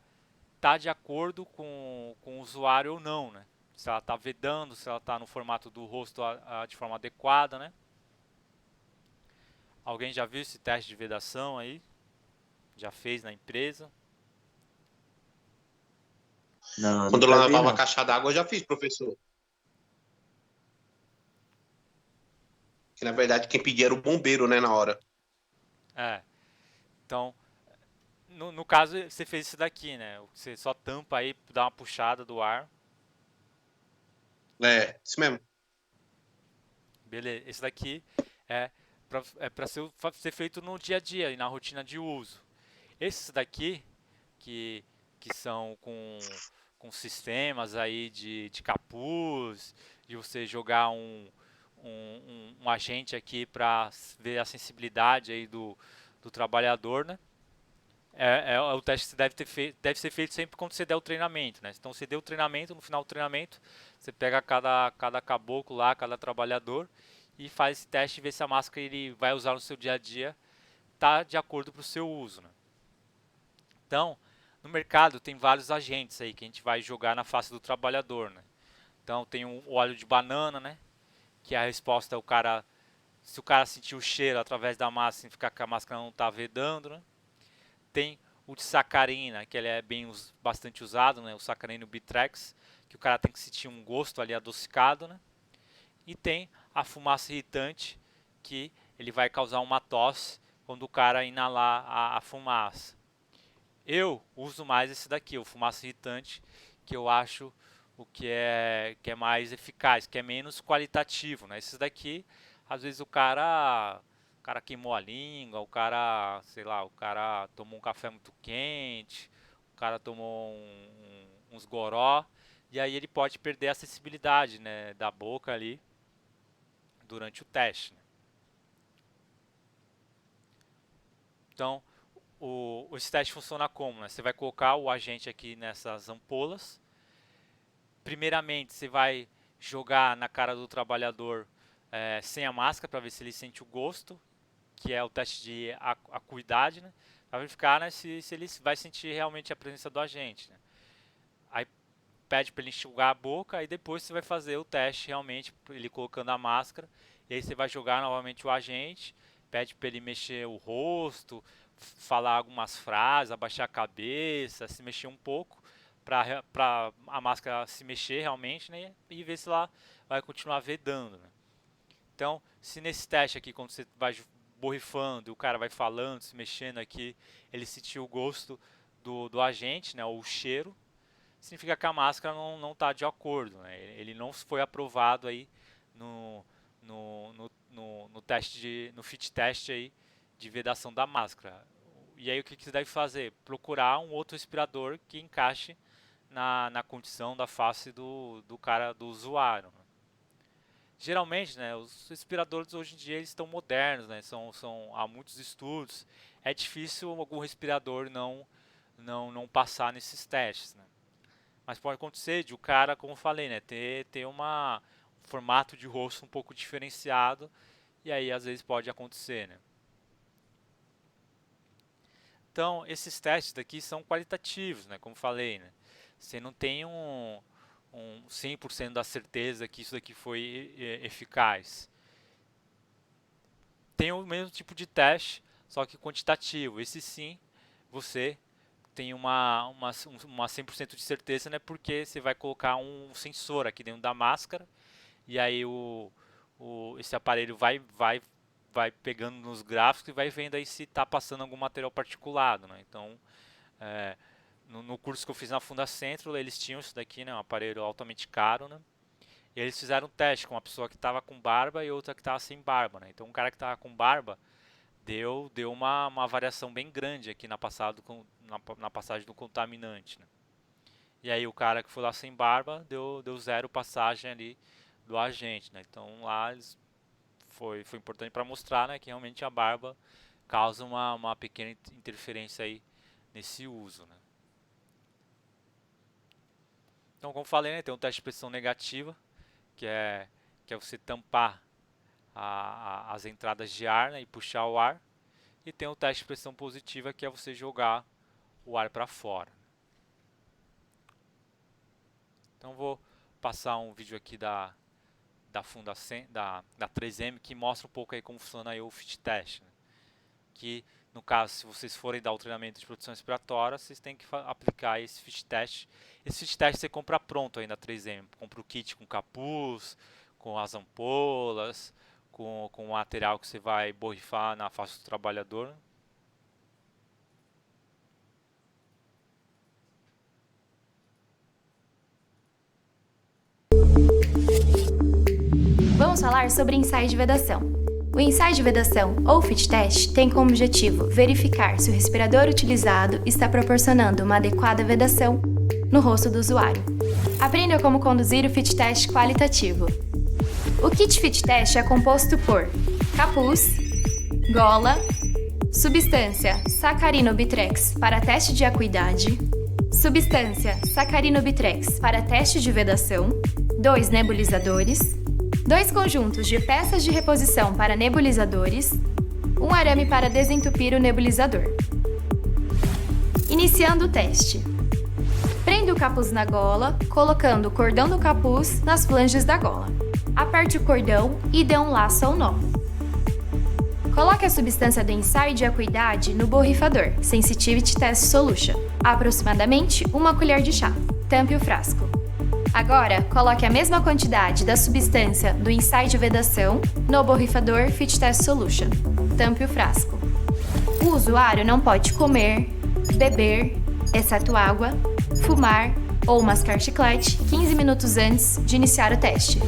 está de acordo com o usuário ou não, né? Se ela está vedando, se ela está no formato do rosto de forma adequada, né? Alguém já viu esse teste de vedação aí? Já fez na empresa? Não, Quando eu nunca vi, lavava a não. caixa d'água, eu já fiz, professor. Que na verdade quem pedia era o bombeiro, né, na hora. Então, no caso, você fez isso daqui, né? Você só tampa aí, dá uma puxada do ar. Isso mesmo. Beleza, esse daqui é para ser feito no dia a dia e na rotina de uso. Esses daqui, que são com sistemas aí de capuz, de você jogar um agente aqui para ver a sensibilidade aí do trabalhador, né? o teste que deve ser feito sempre quando você der o treinamento, né? Então você deu o treinamento, no final do treinamento, você pega cada caboclo lá, cada trabalhador e faz esse teste e vê se a máscara ele vai usar no seu dia a dia está de acordo para o seu uso, né? Então, no mercado tem vários agentes aí que a gente vai jogar na face do trabalhador, né? Então tem o óleo de banana, né? Que a resposta é o cara, se o cara sentir o cheiro através da máscara, significa que a máscara não está vedando, né? Tem o de sacarina, que ele é bastante usado, né? O sacarina Bitrex, que o cara tem que sentir um gosto ali adocicado, né? E tem a fumaça irritante, que ele vai causar uma tosse quando o cara inalar a fumaça. Eu uso mais esse daqui, o fumaça irritante, que eu acho o que é mais eficaz, que é menos qualitativo, né? Esses daqui, às vezes o cara queimou a língua, o cara tomou um café muito quente, o cara tomou uns goró, e aí ele pode perder a sensibilidade, né, da boca ali durante o teste, né? Então, esse teste funciona como, né? Você vai colocar o agente aqui nessas ampolas. Primeiramente, você vai jogar na cara do trabalhador sem a máscara para ver se ele sente o gosto, que é o teste de acuidade, né? Para verificar, né, se ele vai sentir realmente a presença do agente, né? Aí pede para ele enxugar a boca e depois você vai fazer o teste realmente, ele colocando a máscara. E aí você vai jogar novamente o agente, pede para ele mexer o rosto, falar algumas frases, abaixar a cabeça, se mexer um pouco, para a máscara se mexer realmente, né, e ver se ela vai continuar vedando, né. Então, se nesse teste aqui, quando você vai borrifando, o cara vai falando, se mexendo aqui, ele sentiu o gosto do agente, né, ou o cheiro, significa que a máscara não está de acordo, né, ele não foi aprovado aí no teste no fit test aí de vedação da máscara. E aí o que você deve fazer? Procurar um outro respirador que encaixe na condição da face do usuário, né? Geralmente, né, os respiradores hoje em dia eles estão modernos, né, há muitos estudos. É difícil algum respirador não passar nesses testes, né? Mas pode acontecer de o cara, como eu falei, né, ter um formato de rosto um pouco diferenciado, e aí às vezes pode acontecer, né? Então, esses testes daqui são qualitativos, né, como falei, né? Você não tem um 100% da certeza que isso daqui foi eficaz. Tem o mesmo tipo de teste, só que quantitativo. Esse sim, você tem uma 100% de certeza, né, porque você vai colocar um sensor aqui dentro da máscara, e aí esse aparelho vai pegando nos gráficos e vai vendo aí se está passando algum material particulado, né? Então, no curso que eu fiz na Fundacentro, eles tinham isso daqui, né, um aparelho altamente caro, né? E eles fizeram um teste com uma pessoa que estava com barba e outra que estava sem barba, né? Então, um cara que estava com barba deu uma variação bem grande aqui na passagem do contaminante, né? E aí o cara que foi lá sem barba deu 0 passagem ali do agente, né? Então lá foi importante para mostrar, né, que realmente a barba causa uma pequena interferência aí nesse uso, né? Então, como falei, né, tem um teste de pressão negativa, que é você tampar as entradas de ar, né, e puxar o ar. E tem o teste de pressão positiva, que é você jogar o ar para fora. Então vou passar um vídeo aqui da 3M que mostra um pouco aí como funciona aí o fit test, né? Que no caso, se vocês forem dar o treinamento de produção respiratória, vocês têm que aplicar esse fit test. Esse fit test você compra pronto aí na 3M, compra o kit com capuz, com as ampolas, com o material que você vai borrifar na face do trabalhador. Vamos falar sobre ensaio de vedação. O ensaio de vedação, ou fit test, tem como objetivo verificar se o respirador utilizado está proporcionando uma adequada vedação no rosto do usuário. Aprenda como conduzir o fit test qualitativo. O kit fit test é composto por capuz, gola, Substância sacarinobitrex para teste de acuidade. Substância sacarinobitrex para teste de vedação. 2 nebulizadores. 2 conjuntos de peças de reposição para nebulizadores. 1 arame para desentupir o nebulizador. Iniciando o teste. Prenda o capuz na gola, colocando o cordão do capuz nas flanges da gola. Aperte o cordão e dê um laço ao nó. Coloque a substância do ensaio de acuidade no borrifador, Sensitivity Test Solution, aproximadamente 1 colher de chá. Tampe o frasco. Agora, coloque a mesma quantidade da substância do ensaio de vedação no borrifador Fit Test Solution. Tampe o frasco. O usuário não pode comer, beber, exceto água, fumar ou mascar chiclete 15 minutos antes de iniciar o teste.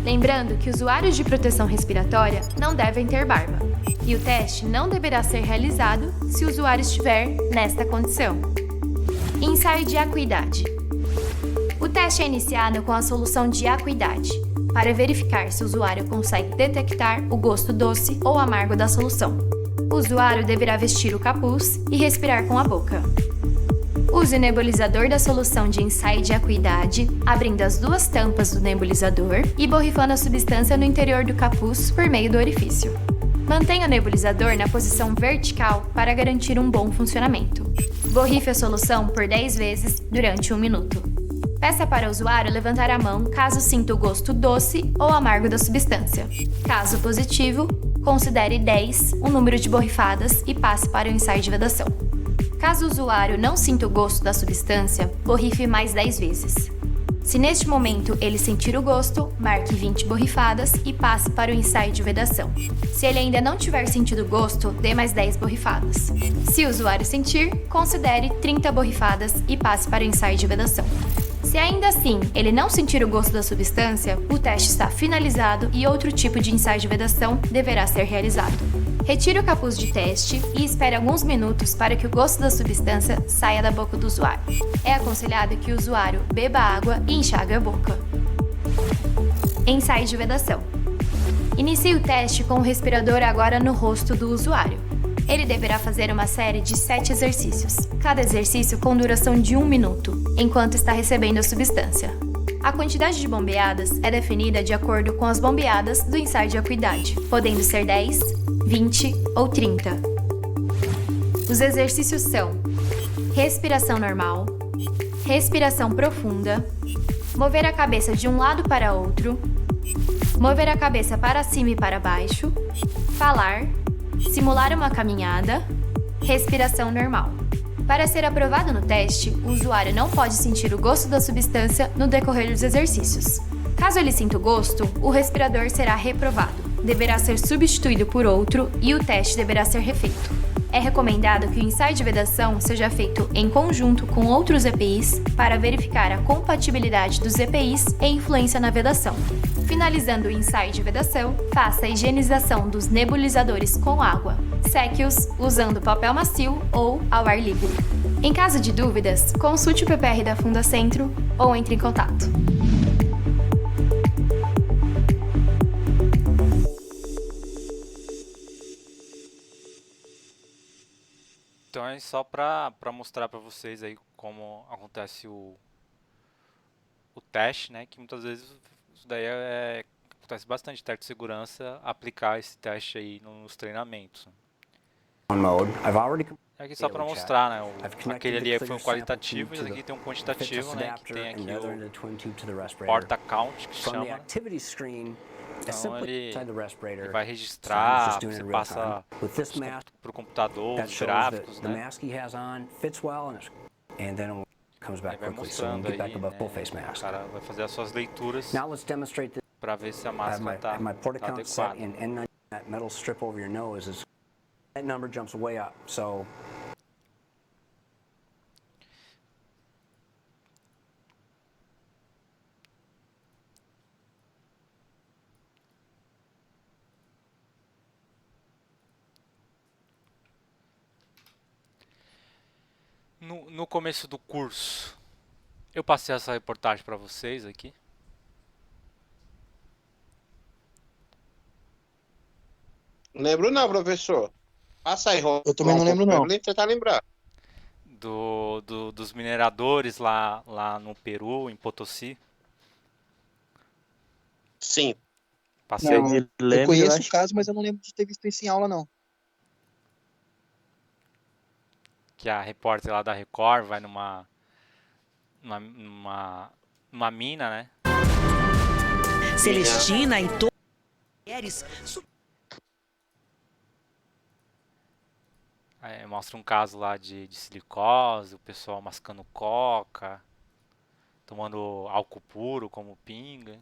Lembrando que usuários de proteção respiratória não devem ter barba. E o teste não deverá ser realizado se o usuário estiver nesta condição. Ensaio de acuidade. O teste é iniciado com a solução de acuidade, para verificar se o usuário consegue detectar o gosto doce ou amargo da solução. O usuário deverá vestir o capuz e respirar com a boca. Use o nebulizador da solução de ensaio de acuidade, abrindo as 2 tampas do nebulizador e borrifando a substância no interior do capuz por meio do orifício. Mantenha o nebulizador na posição vertical para garantir um bom funcionamento. Borrife a solução por 10 vezes durante 1 minuto. Peça para o usuário levantar a mão caso sinta o gosto doce ou amargo da substância. Caso positivo, considere 10 o número de borrifadas e passe para o ensaio de vedação. Caso o usuário não sinta o gosto da substância, borrife mais 10 vezes. Se neste momento ele sentir o gosto, marque 20 borrifadas e passe para o ensaio de vedação. Se ele ainda não tiver sentido o gosto, dê mais 10 borrifadas. Se o usuário sentir, considere 30 borrifadas e passe para o ensaio de vedação. Se ainda assim ele não sentir o gosto da substância, o teste está finalizado e outro tipo de ensaio de vedação deverá ser realizado. Retire o capuz de teste e espere alguns minutos para que o gosto da substância saia da boca do usuário. É aconselhado que o usuário beba água e enxague a boca. Ensaio de vedação. Inicie o teste com o respirador agora no rosto do usuário. Ele deverá fazer uma série de 7 exercícios, cada exercício com duração de 1 minuto, enquanto está recebendo a substância. A quantidade de bombeadas é definida de acordo com as bombeadas do ensaio de acuidade, podendo ser 10, 20 ou 30. Os exercícios são: respiração normal, respiração profunda, mover a cabeça de um lado para outro, mover a cabeça para cima e para baixo, falar, simular uma caminhada, respiração normal. Para ser aprovado no teste, o usuário não pode sentir o gosto da substância no decorrer dos exercícios. Caso ele sinta o gosto, o respirador será reprovado, deverá ser substituído por outro e o teste deverá ser refeito. É recomendado que o ensaio de vedação seja feito em conjunto com outros EPIs para verificar a compatibilidade dos EPIs e influência na vedação. Finalizando o ensaio de vedação, faça a higienização dos nebulizadores com água. Seque-os usando papel macio ou ao ar livre. Em caso de dúvidas, consulte o PPR da Fundacentro ou entre em contato. Então é só para mostrar para vocês aí como acontece o teste, né? Que muitas vezes isso daí acontece bastante, teste de segurança, aplicar esse teste aí nos treinamentos. Aqui só para mostrar, né? Aquele ali foi um qualitativo e esse aqui tem um quantitativo, né? Que tem aqui o porta count, que chama. Então ele vai registrar, você passa para o computador, os gráficos, né? Ele vai mostrando aí, né? O cara vai fazer as suas leituras para ver se a máscara está adequada. No começo do curso, eu passei essa reportagem para vocês aqui. Lembro não, professor. Passa aí, Ron. Eu também não lembro, não. Nem tentar lembrar. Dos mineradores lá no Peru, em Potosí. Sim. Passei. Não, eu conheço o caso, mas eu não lembro de ter visto isso em aula, não. Que a repórter lá da Record vai numa mina, né? Celestina e todas as mulheres. Aí mostra um caso lá de silicose, o pessoal mascando coca, tomando álcool puro como pinga.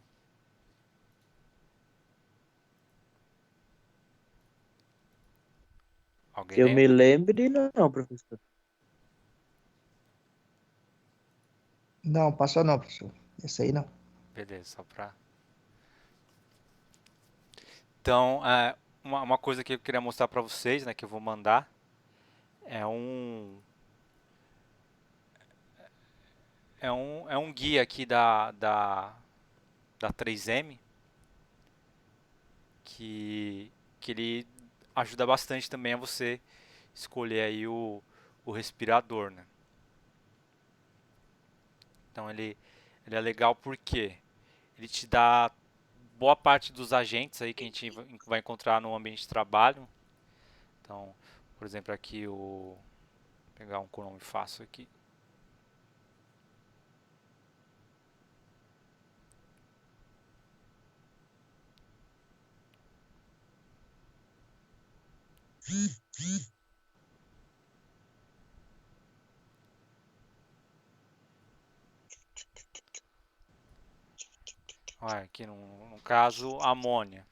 Alguém Que eu lembra? me lembre, não, professor. Não, passou não, professor. Esse aí não. Beleza, só pra... Então, uma coisa que eu queria mostrar pra vocês, né, que eu vou mandar, é um guia aqui da 3M, que ele ajuda bastante também a você escolher aí o respirador, né? Então ele é legal porque ele te dá boa parte dos agentes aí que a gente vai encontrar no ambiente de trabalho. Então, por exemplo, aqui vou pegar um nome fácil aqui. Aqui no caso, amônia.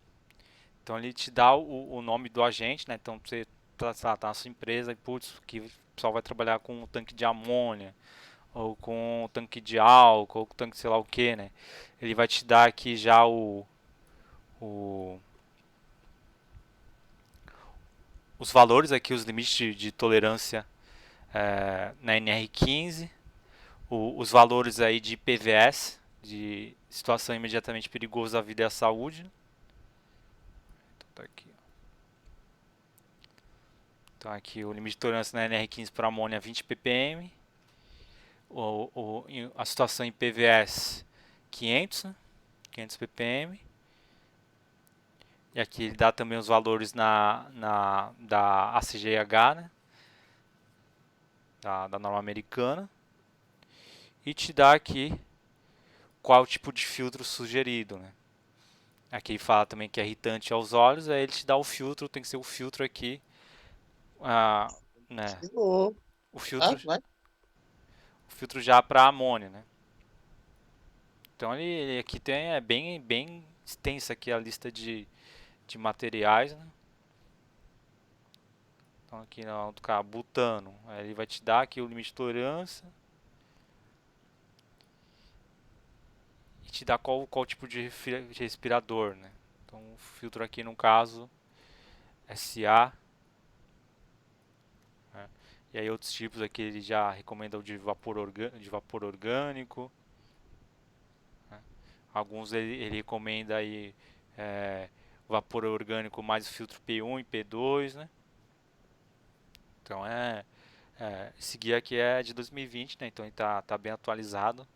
Então ele te dá o nome do agente, né? Então você tá na sua empresa e putz, que o pessoal vai trabalhar com um tanque de amônia, ou com um tanque de álcool, ou com tanque sei lá o que, né? Ele vai te dar aqui já os valores aqui, os limites de tolerância na NR15, os valores aí de PVS, de situação imediatamente perigosa à vida e à saúde. Então tá aqui. Então aqui o limite de tolerância na NR15 para amônia 20 ppm. A situação em PVS 500 ppm. E aqui ele dá também os valores da ACGH, né? Da norma americana. E te dá aqui qual tipo de filtro sugerido, né? Aqui ele fala também que é irritante aos olhos, aí ele te dá o filtro, tem que ser o filtro aqui, né? O filtro já para amônia, né? Então ele aqui é bem extensa aqui a lista de materiais, né? Então aqui no butano, aí ele vai te dar aqui o limite de tolerância. E te dá qual tipo de respirador, né? Então o filtro aqui no caso SA, né? E aí outros tipos aqui ele já recomenda o de vapor orgânico, né? Alguns ele recomenda aí vapor orgânico mais o filtro P1 e P2, né? Então esse guia aqui é de 2020, né? Então ele tá bem atualizado.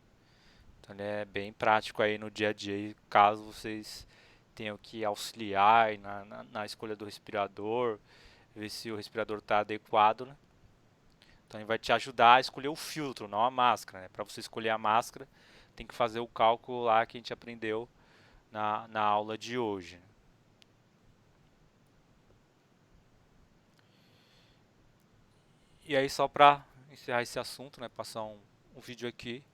Então ele é bem prático aí no dia a dia, caso vocês tenham que auxiliar na escolha do respirador, ver se o respirador está adequado, né? Então ele vai te ajudar a escolher o filtro, não a máscara, né? Para você escolher a máscara, tem que fazer o cálculo lá que a gente aprendeu na aula de hoje. E aí só para encerrar esse assunto, né? Passar um vídeo aqui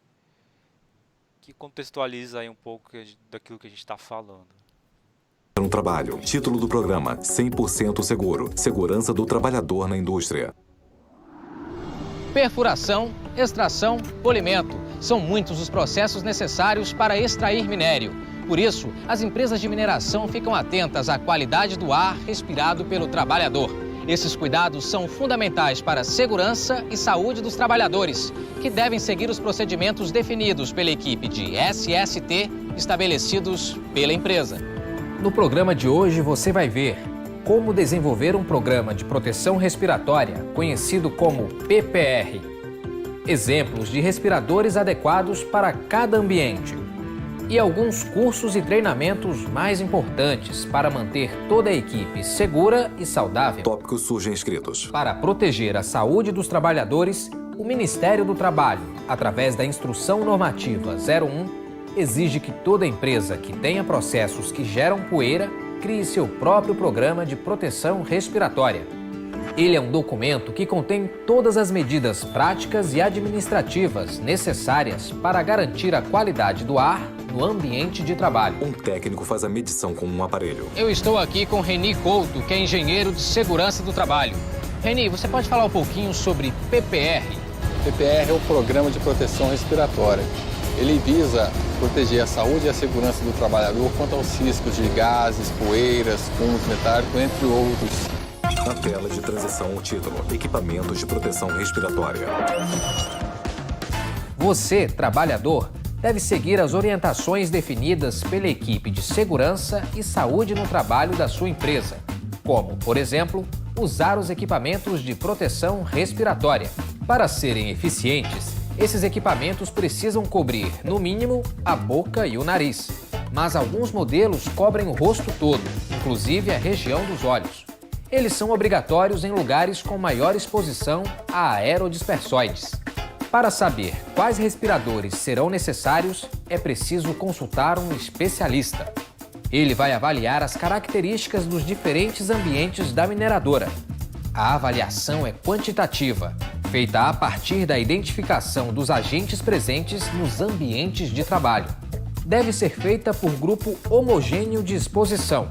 que contextualiza aí um pouco daquilo que a gente está falando. No trabalho. Título do programa: 100% seguro. Segurança do trabalhador na indústria. Perfuração, extração, polimento. São muitos os processos necessários para extrair minério. Por isso, as empresas de mineração ficam atentas à qualidade do ar respirado pelo trabalhador. Esses cuidados são fundamentais para a segurança e saúde dos trabalhadores, que devem seguir os procedimentos definidos pela equipe de SST estabelecidos pela empresa. No programa de hoje você vai ver como desenvolver um programa de proteção respiratória, conhecido como PPR. Exemplos de respiradores adequados para cada ambiente. E alguns cursos e treinamentos mais importantes para manter toda a equipe segura e saudável. Tópicos surgem escritos. Para proteger a saúde dos trabalhadores, o Ministério do Trabalho, através da Instrução Normativa 01, exige que toda empresa que tenha processos que geram poeira crie seu próprio programa de proteção respiratória. Ele é um documento que contém todas as medidas práticas e administrativas necessárias para garantir a qualidade do ar no ambiente de trabalho. Um técnico faz a medição com um aparelho. Eu estou aqui com Reni Couto, que é engenheiro de segurança do trabalho. Reni, você pode falar um pouquinho sobre PPR? PPR é o Programa de Proteção Respiratória. Ele visa proteger a saúde e a segurança do trabalhador quanto aos riscos de gases, poeiras, fumos metálicos, entre outros. Na tela de transição, o título: Equipamentos de Proteção Respiratória. Você, trabalhador, deve seguir as orientações definidas pela equipe de segurança e saúde no trabalho da sua empresa, como, por exemplo, usar os equipamentos de proteção respiratória. Para serem eficientes, esses equipamentos precisam cobrir, no mínimo, a boca e o nariz. Mas alguns modelos cobrem o rosto todo, inclusive a região dos olhos. Eles são obrigatórios em lugares com maior exposição a aerodispersóides. Para saber quais respiradores serão necessários, é preciso consultar um especialista. Ele vai avaliar as características dos diferentes ambientes da mineradora. A avaliação é quantitativa, feita a partir da identificação dos agentes presentes nos ambientes de trabalho. Deve ser feita por grupo homogêneo de exposição,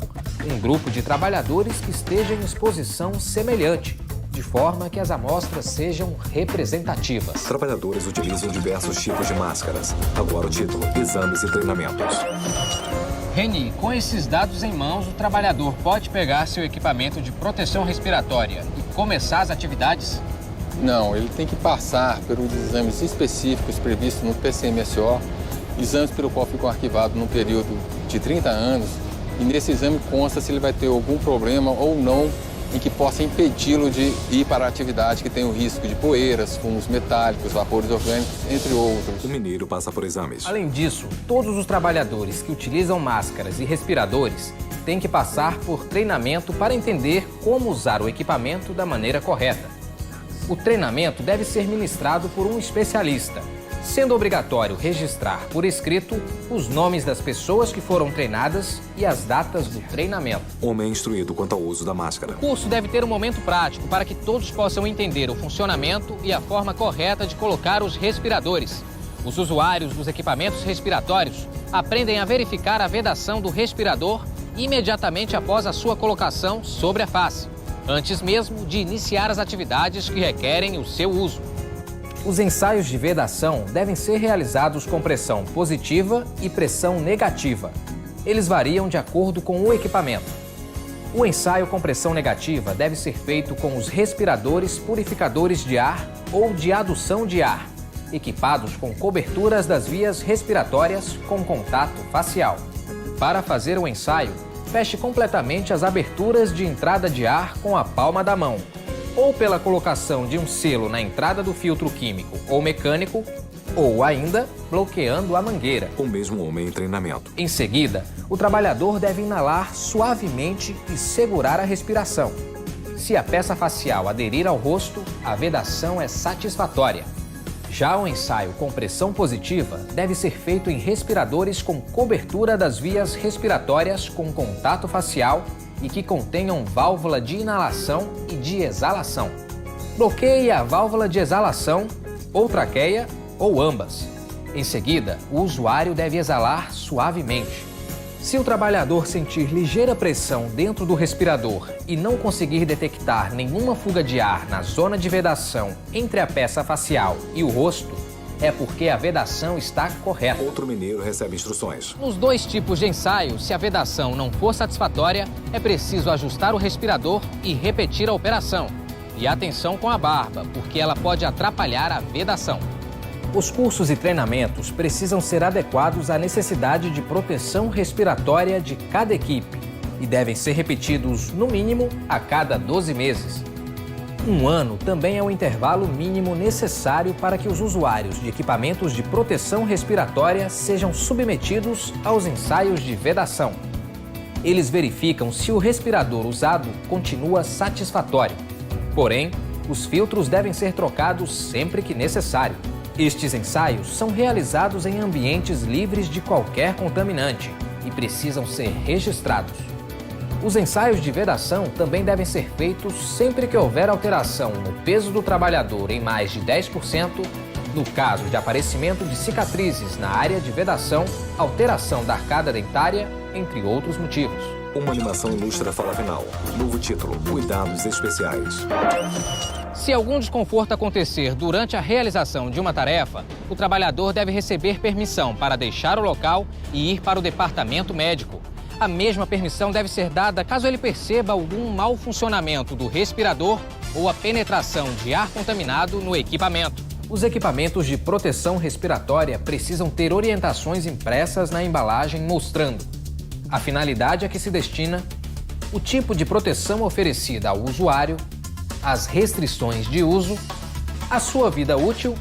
um grupo de trabalhadores que esteja em exposição semelhante, de forma que as amostras sejam representativas. Trabalhadores utilizam diversos tipos de máscaras. Agora o título: Exames e Treinamentos. Reni, com esses dados em mãos, o trabalhador pode pegar seu equipamento de proteção respiratória e começar as atividades? Não, ele tem que passar pelos exames específicos previstos no PCMSO, exames pelo qual ficam arquivados num período de 30 anos, e nesse exame consta se ele vai ter algum problema ou não em que possa impedi-lo de ir para a atividade que tem o risco de poeiras, fumos metálicos, vapores orgânicos, entre outros. O mineiro passa por exames. Além disso, todos os trabalhadores que utilizam máscaras e respiradores têm que passar por treinamento para entender como usar o equipamento da maneira correta. O treinamento deve ser ministrado por um especialista, sendo obrigatório registrar por escrito os nomes das pessoas que foram treinadas e as datas do treinamento. Homem é instruído quanto ao uso da máscara. O curso deve ter um momento prático para que todos possam entender o funcionamento e a forma correta de colocar os respiradores. Os usuários dos equipamentos respiratórios aprendem a verificar a vedação do respirador imediatamente após a sua colocação sobre a face, antes mesmo de iniciar as atividades que requerem o seu uso. Os ensaios de vedação devem ser realizados com pressão positiva e pressão negativa. Eles variam de acordo com o equipamento. O ensaio com pressão negativa deve ser feito com os respiradores purificadores de ar ou de adução de ar, equipados com coberturas das vias respiratórias com contato facial. Para fazer o ensaio, feche completamente as aberturas de entrada de ar com a palma da mão, ou pela colocação de um selo na entrada do filtro químico ou mecânico, ou ainda bloqueando a mangueira. O mesmo homem em treinamento. Em seguida, o trabalhador deve inalar suavemente e segurar a respiração. Se a peça facial aderir ao rosto, a vedação é satisfatória. Já o ensaio com pressão positiva deve ser feito em respiradores com cobertura das vias respiratórias com contato facial e que contenham válvula de inalação e de exalação. Bloqueie a válvula de exalação, ou traqueia, ou ambas. Em seguida, o usuário deve exalar suavemente. Se o trabalhador sentir ligeira pressão dentro do respirador e não conseguir detectar nenhuma fuga de ar na zona de vedação entre a peça facial e o rosto, é porque a vedação está correta. Outro mineiro recebe instruções. Nos dois tipos de ensaio, se a vedação não for satisfatória, é preciso ajustar o respirador e repetir a operação. E atenção com a barba, porque ela pode atrapalhar a vedação. Os cursos e treinamentos precisam ser adequados à necessidade de proteção respiratória de cada equipe e devem ser repetidos, no mínimo, a cada 12 meses. Um ano também é o intervalo mínimo necessário para que os usuários de equipamentos de proteção respiratória sejam submetidos aos ensaios de vedação. Eles verificam se o respirador usado continua satisfatório. Porém, os filtros devem ser trocados sempre que necessário. Estes ensaios são realizados em ambientes livres de qualquer contaminante e precisam ser registrados. Os ensaios de vedação também devem ser feitos sempre que houver alteração no peso do trabalhador em mais de 10%, no caso de aparecimento de cicatrizes na área de vedação, alteração da arcada dentária, entre outros motivos. Uma animação ilustra a fala final. Novo título: Cuidados Especiais. Se algum desconforto acontecer durante a realização de uma tarefa, o trabalhador deve receber permissão para deixar o local e ir para o departamento médico. A mesma permissão deve ser dada caso ele perceba algum mau funcionamento do respirador ou a penetração de ar contaminado no equipamento. Os equipamentos de proteção respiratória precisam ter orientações impressas na embalagem mostrando a finalidade a que se destina, o tipo de proteção oferecida ao usuário, as restrições de uso, a sua vida útil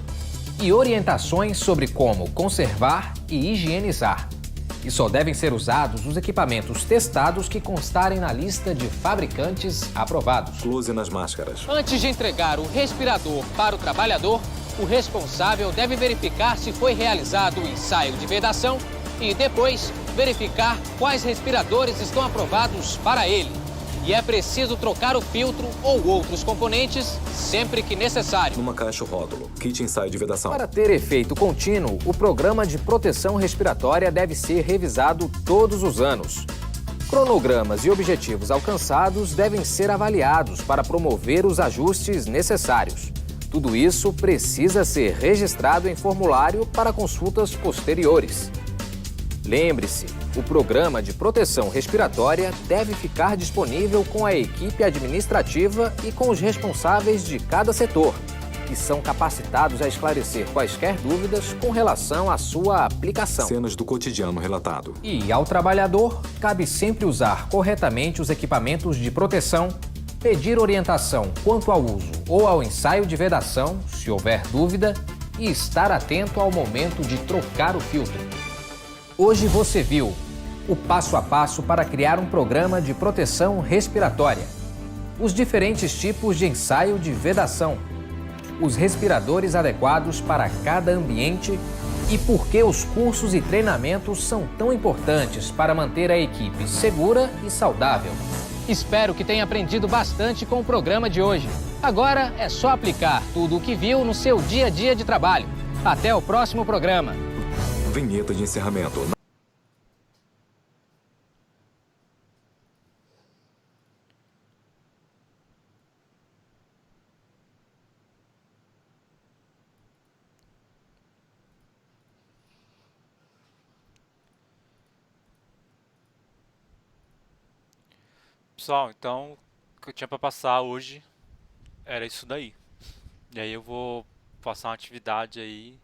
e orientações sobre como conservar e higienizar. E só devem ser usados os equipamentos testados que constarem na lista de fabricantes aprovados. Close nas máscaras. Antes de entregar o respirador para o trabalhador, o responsável deve verificar se foi realizado o ensaio de vedação e depois verificar quais respiradores estão aprovados para ele. E é preciso trocar o filtro ou outros componentes sempre que necessário. Numa caixa o rótulo: Kit ensaio de vedação. Para ter efeito contínuo, o programa de proteção respiratória deve ser revisado todos os anos. Cronogramas e objetivos alcançados devem ser avaliados para promover os ajustes necessários. Tudo isso precisa ser registrado em formulário para consultas posteriores. Lembre-se, o programa de proteção respiratória deve ficar disponível com a equipe administrativa e com os responsáveis de cada setor, que são capacitados a esclarecer quaisquer dúvidas com relação à sua aplicação. Cenas do cotidiano relatado. E ao trabalhador, cabe sempre usar corretamente os equipamentos de proteção, pedir orientação quanto ao uso ou ao ensaio de vedação, se houver dúvida, e estar atento ao momento de trocar o filtro. Hoje você viu o passo a passo para criar um programa de proteção respiratória, os diferentes tipos de ensaio de vedação, os respiradores adequados para cada ambiente e por que os cursos e treinamentos são tão importantes para manter a equipe segura e saudável. Espero que tenha aprendido bastante com o programa de hoje. Agora é só aplicar tudo o que viu no seu dia a dia de trabalho. Até o próximo programa. Vinheta de encerramento. Pessoal, então o que eu tinha para passar hoje era isso daí. E aí eu vou passar uma atividade aí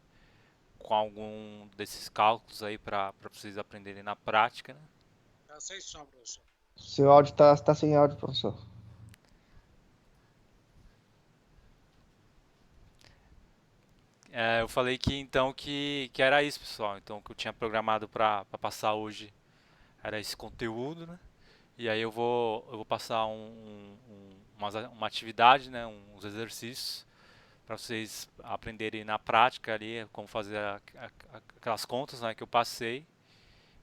com algum desses cálculos aí para vocês aprenderem na prática, né? Tá sem som, professor. Seu áudio tá sem áudio, professor. Eu falei que então que era isso, pessoal. Então o que eu tinha programado para passar hoje era esse conteúdo, né? E aí eu vou passar uma atividade, né, uns exercícios para vocês aprenderem na prática ali como fazer aquelas contas, né, que eu passei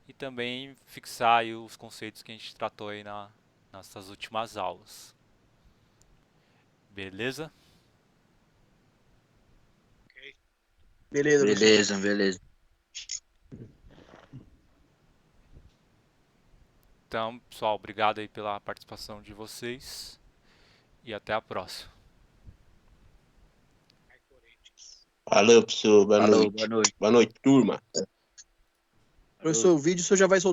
e também fixar aí os conceitos que a gente tratou aí nessas últimas aulas. Beleza? Ok. Beleza. Então, pessoal, obrigado aí pela participação de vocês e até a próxima. Valeu, professor. Boa noite. Boa noite. Boa noite, turma. Professor, o vídeo o senhor já vai soltar.